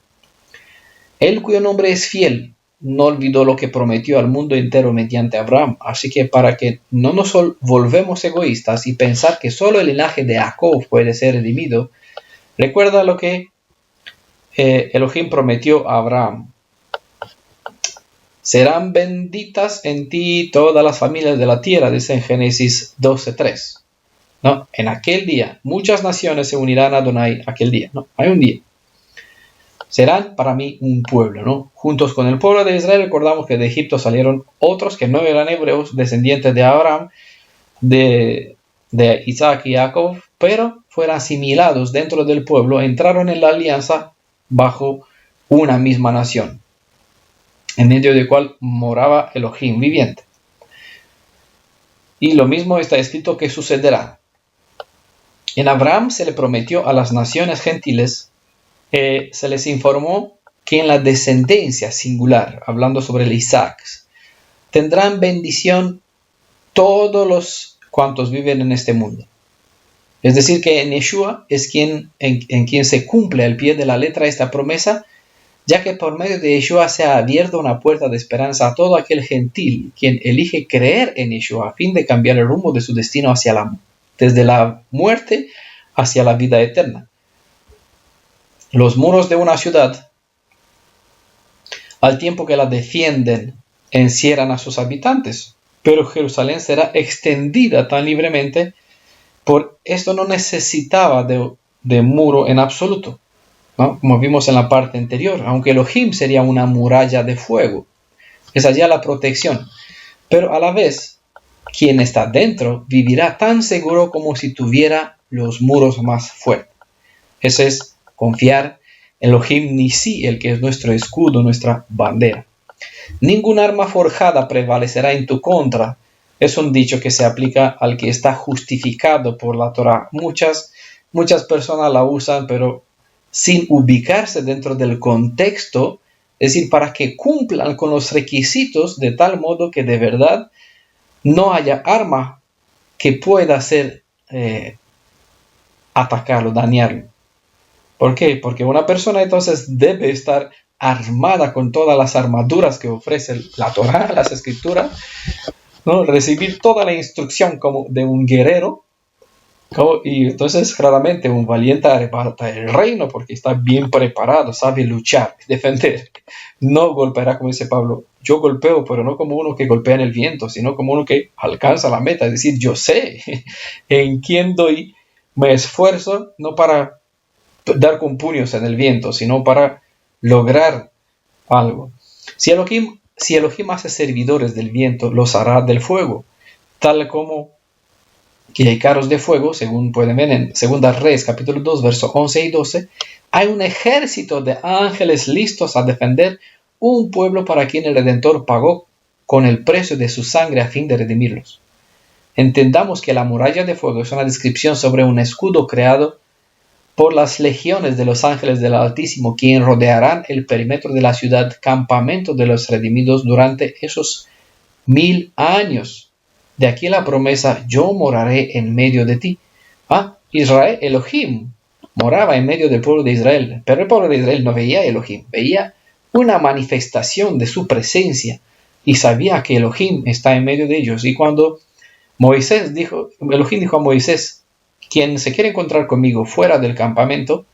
Él cuyo nombre es fiel, no olvidó lo que prometió al mundo entero mediante Abraham. Así que para que no nos volvemos egoístas y pensar que solo el linaje de Jacob puede ser redimido, recuerda lo que Elohim prometió a Abraham. Serán benditas en ti todas las familias de la tierra, dice en Génesis 12:3. ¿No? En aquel día, muchas naciones se unirán a Adonai aquel día. ¿No? Hay un día. Serán para mí un pueblo, ¿no? Juntos con el pueblo de Israel, recordamos que de Egipto salieron otros que no eran hebreos, descendientes de Abraham, de Isaac y Jacob, pero fueron asimilados dentro del pueblo, entraron en la alianza bajo una misma nación, en medio del cual moraba Elohim viviente. Y lo mismo está escrito que sucederá. En Abraham se le prometió a las naciones gentiles, se les informó que en la descendencia singular, hablando sobre el Isaac, tendrán bendición todos los cuantos viven en este mundo. Es decir, que en Yeshua es en quien se cumple al pie de la letra esta promesa, ya que por medio de Yeshua se ha abierto una puerta de esperanza a todo aquel gentil quien elige creer en Yeshua a fin de cambiar el rumbo de su destino desde la muerte hacia la vida eterna. Los muros de una ciudad, al tiempo que la defienden, encierran a sus habitantes, pero Jerusalén será extendida tan libremente. Por esto no necesitaba de muro en absoluto, ¿no? Como vimos en la parte anterior, aunque Elohim sería una muralla de fuego, es allá la protección, pero a la vez quien está dentro vivirá tan seguro como si tuviera los muros más fuertes. Eso es confiar en Elohim Nisi, el que es nuestro escudo, nuestra bandera. Ningún arma forjada prevalecerá en tu contra. Es un dicho que se aplica al que está justificado por la Torah. Muchas personas la usan, pero sin ubicarse dentro del contexto, es decir, para que cumplan con los requisitos de tal modo que de verdad no haya arma que pueda hacer atacarlo, dañarlo. ¿Por qué? Porque una persona entonces debe estar armada con todas las armaduras que ofrece la Torah, las escrituras, ¿no? Recibir toda la instrucción como de un guerrero, ¿no? Y entonces claramente un valiente arrebata el reino porque está bien preparado, sabe luchar, defender. No golpeará, como dice Pablo, yo golpeo, pero no como uno que golpea en el viento, sino como uno que alcanza la meta, es decir, yo sé en quién doy, me esfuerzo, no para dar con puños en el viento, sino para lograr algo. Si Elohim hace servidores del viento, los hará del fuego, tal como que hay carros de fuego, según pueden ver en 2 Reyes, capítulo 2, versos 11 y 12, hay un ejército de ángeles listos a defender un pueblo para quien el Redentor pagó con el precio de su sangre a fin de redimirlos. Entendamos que la muralla de fuego es una descripción sobre un escudo creado por las legiones de los ángeles del Altísimo, quien rodearán el perímetro de la ciudad, campamento de los redimidos durante esos 1000 años. De aquí la promesa, yo moraré en medio de ti. Israel, Elohim, moraba en medio del pueblo de Israel, pero el pueblo de Israel no veía a Elohim, veía una manifestación de su presencia y sabía que Elohim está en medio de ellos. Y cuando Elohim dijo a Moisés, quien se quiere encontrar conmigo fuera del campamento,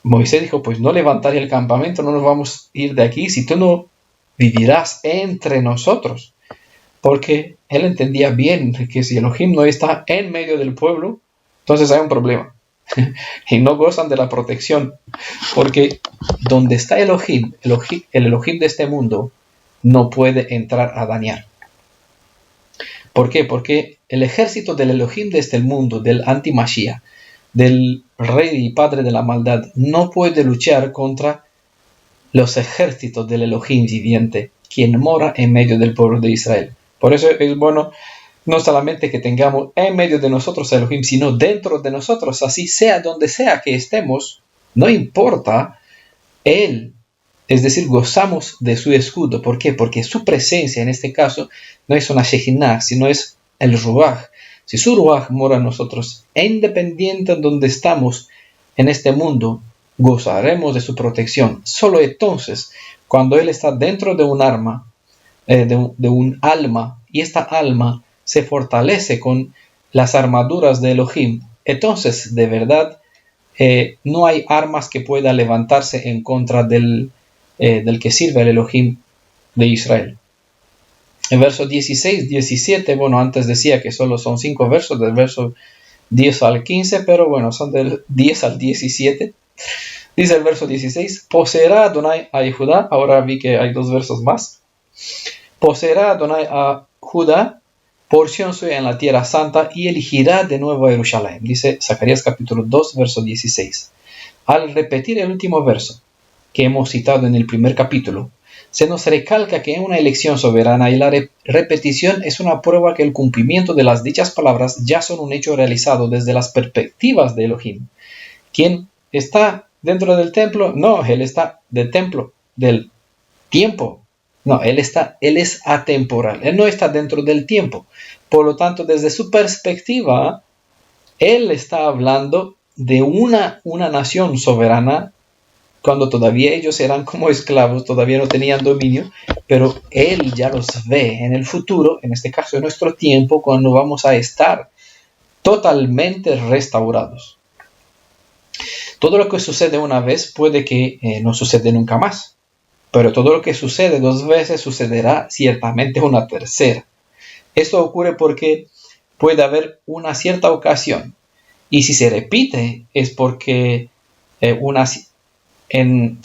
Moisés dijo, pues no levantaré el campamento, no nos vamos a ir de aquí si tú no vivirás entre nosotros. Porque él entendía bien que si Elohim no está en medio del pueblo, entonces hay un problema. Y no gozan de la protección. Porque donde está Elohim, el Elohim de este mundo, no puede entrar a dañar. ¿Por qué? Porque el ejército del Elohim de este mundo, del anti-Mashiach, del rey y padre de la maldad, no puede luchar contra los ejércitos del Elohim viviente, quien mora en medio del pueblo de Israel. Por eso es bueno no solamente que tengamos en medio de nosotros a Elohim, sino dentro de nosotros, así sea donde sea que estemos, no importa, Él, es decir, gozamos de su escudo. ¿Por qué? Porque su presencia en este caso no es una Shejinah, sino es el Ruach. Si su Ruach mora en nosotros, e independiente de donde estamos en este mundo, gozaremos de su protección. Solo entonces, cuando Él está dentro de un alma, y esta alma se fortalece con las armaduras de Elohim, entonces de verdad no hay armas que pueda levantarse en contra del que sirve el Elohim de Israel. En versos 16, 17, bueno, antes decía que solo son 5 versos, del verso 10 al 15, pero bueno, son del 10 al 17. Dice el verso 16, poseerá Adonai a Judá, ahora vi que hay 2 versos más. Poseerá Adonai a Judá, porción suya en la tierra santa, y elegirá de nuevo a Jerusalén. Dice Zacarías capítulo 2, verso 16. Al repetir el último verso que hemos citado en el primer capítulo, se nos recalca que en una elección soberana y la repetición es una prueba que el cumplimiento de las dichas palabras ya son un hecho realizado desde las perspectivas de Elohim. ¿Quién está dentro del templo? No, él está del templo, del tiempo. No, él es atemporal, él no está dentro del tiempo. Por lo tanto, desde su perspectiva, él está hablando de una nación soberana cuando todavía ellos eran como esclavos, todavía no tenían dominio, pero él ya los ve en el futuro, en este caso en nuestro tiempo, cuando vamos a estar totalmente restaurados. Todo lo que sucede una vez puede que no suceda nunca más, pero todo lo que sucede 2 veces sucederá ciertamente una tercera. Esto ocurre porque puede haber una cierta ocasión, y si se repite es porque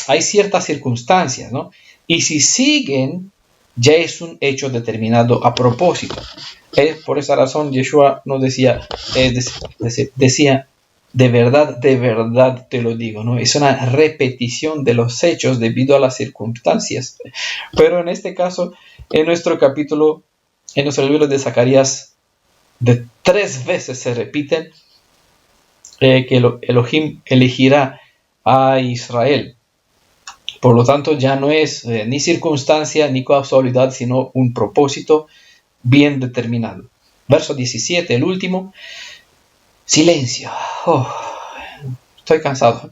hay ciertas circunstancias, ¿no? Y si siguen, ya es un hecho determinado a propósito. Por esa razón, Yeshua no decía, de verdad te lo digo, ¿no? Es una repetición de los hechos debido a las circunstancias. Pero en este caso, en nuestro capítulo, en nuestro libro de Zacarías, de 3 veces se repiten que Elohim elegirá a Israel. Por lo tanto, ya no es ni circunstancia ni causalidad, sino un propósito bien determinado. Verso 17, el último. Silencio. Estoy cansado.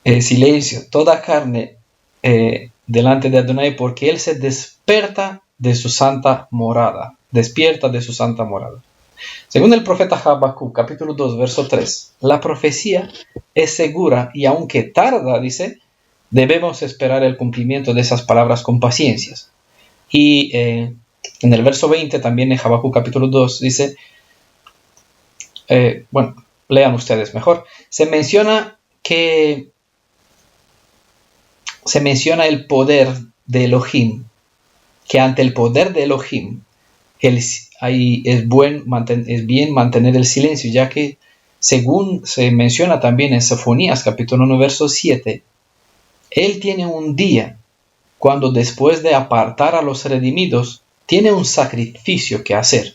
Silencio. Toda carne delante de Adonai, porque Él se despierta de su santa morada. Despierta de su santa morada. Según el profeta Habacuc, capítulo 2, verso 3, la profecía es segura y aunque tarda, dice, debemos esperar el cumplimiento de esas palabras con paciencia. Y en el verso 20, también en Habacuc, capítulo 2, dice, lean ustedes mejor, se menciona el poder de Elohim, que ante el poder de Elohim, es bien mantener el silencio, ya que según se menciona también en Sofonías capítulo 1 verso 7, Él tiene un día cuando después de apartar a los redimidos, tiene un sacrificio que hacer.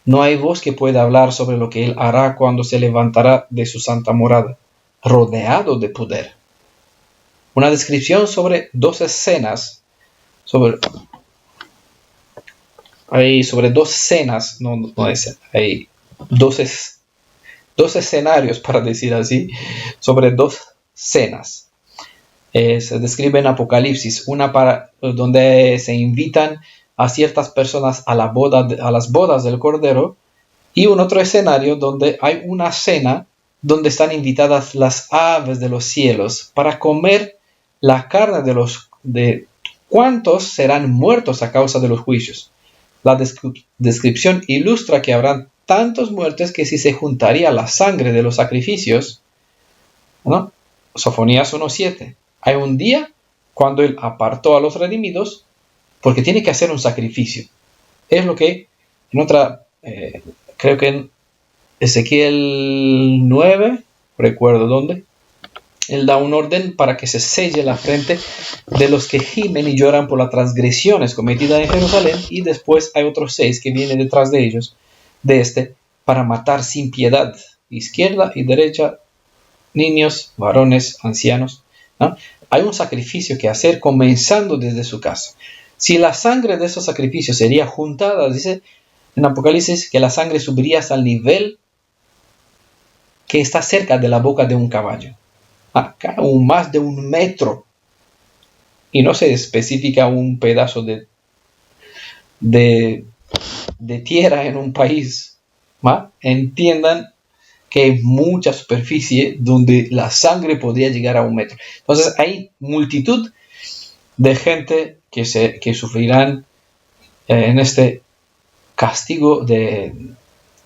No hay voz que pueda hablar sobre lo que Él hará cuando se levantará de su santa morada, rodeado de poder. Una descripción sobre 2 escenas, sobre 2 escenas, hay 2 dos escenarios, para decir así, sobre dos cenas. Se describe en Apocalipsis, una donde se invitan a ciertas personas a las bodas del Cordero, y un otro escenario donde hay una cena donde están invitadas las aves de los cielos para comer la carne de cuántos serán muertos a causa de los juicios. La descripción ilustra que habrán tantos muertos que si se juntaría la sangre de los sacrificios, ¿no? Sofonías 1:7. Hay un día cuando él apartó a los redimidos porque tiene que hacer un sacrificio. Es lo que en otra, creo que en Ezequiel 9, recuerdo dónde, él da un orden para que se selle la frente de los que gimen y lloran por las transgresiones cometidas en Jerusalén, y después hay otros 6 que vienen detrás de ellos, para matar sin piedad, izquierda y derecha, niños, varones, ancianos, ¿no? Hay un sacrificio que hacer comenzando desde su casa. Si la sangre de esos sacrificios sería juntada, dice en Apocalipsis que la sangre subiría hasta el nivel que está cerca de la boca de un caballo, acá más de 1 metro, y no se especifica un pedazo de tierra en un país, ¿va? Entiendan que hay mucha superficie donde la sangre podría llegar a 1 metro. Entonces hay multitud de gente que sufrirán en este castigo de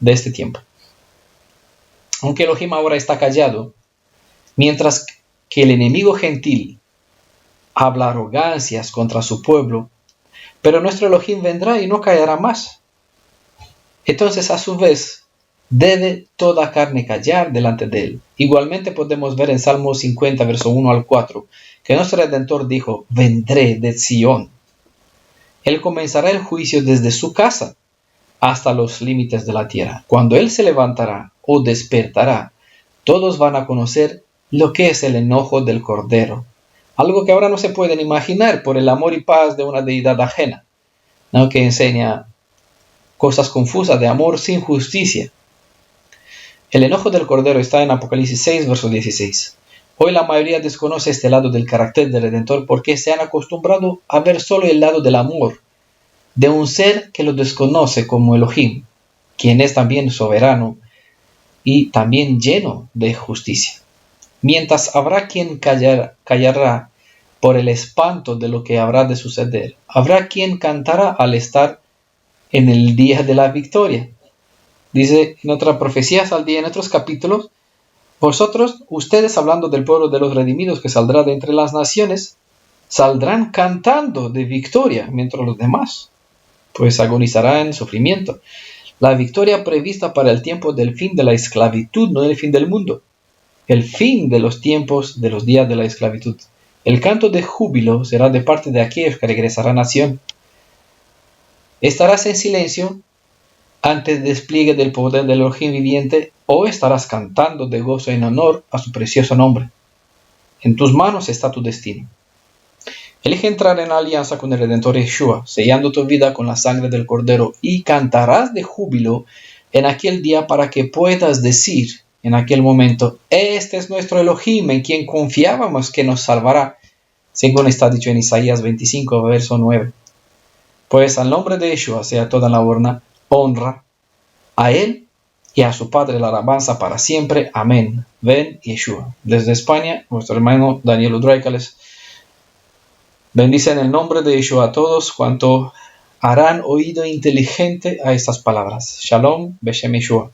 este tiempo. Aunque Elohim ahora está callado, mientras que el enemigo gentil habla arrogancias contra su pueblo, pero nuestro Elohim vendrá y no callará más. Entonces, a su vez, debe toda carne callar delante de él. Igualmente podemos ver en Salmo 50, verso 1 al 4, que nuestro Redentor dijo: vendré de Sión. Él comenzará el juicio desde su casa hasta los límites de la tierra. Cuando él se levantará o despertará, todos van a conocer lo que es el enojo del Cordero. Algo que ahora no se pueden imaginar por el amor y paz de una deidad ajena, ¿no? Que enseña cosas confusas de amor sin justicia. El enojo del Cordero está en Apocalipsis 6, verso 16. Hoy la mayoría desconoce este lado del carácter del Redentor porque se han acostumbrado a ver solo el lado del amor de un ser que lo desconoce como Elohim, quien es también soberano y también lleno de justicia. Mientras habrá quien callará por el espanto de lo que habrá de suceder, habrá quien cantará al estar en el día de la victoria. Dice en otras profecías al día, en otros capítulos: ustedes hablando del pueblo de los redimidos que saldrá de entre las naciones, saldrán cantando de victoria, mientras los demás pues agonizarán en sufrimiento. La victoria prevista para el tiempo del fin de la esclavitud, no el fin del mundo. El fin de los tiempos de los días de la esclavitud. El canto de júbilo será de parte de aquellos que regresarán a Sión. ¿Estarás en silencio ante el despliegue del poder del Elohim viviente, o estarás cantando de gozo en honor a su precioso nombre? En tus manos está tu destino. Elige entrar en alianza con el Redentor Yeshua, sellando tu vida con la sangre del Cordero, y cantarás de júbilo en aquel día para que puedas decir en aquel momento: este es nuestro Elohim, en quien confiábamos que nos salvará, según está dicho en Isaías 25, verso 9. Pues al nombre de Yeshua sea toda la honra, a él y a su Padre la alabanza para siempre. Amén. Ven Yeshua. Desde España, vuestro hermano Daniel Udraica les bendice en el nombre de Yeshua a todos cuanto harán oído inteligente a estas palabras. Shalom, Beshem Yeshua.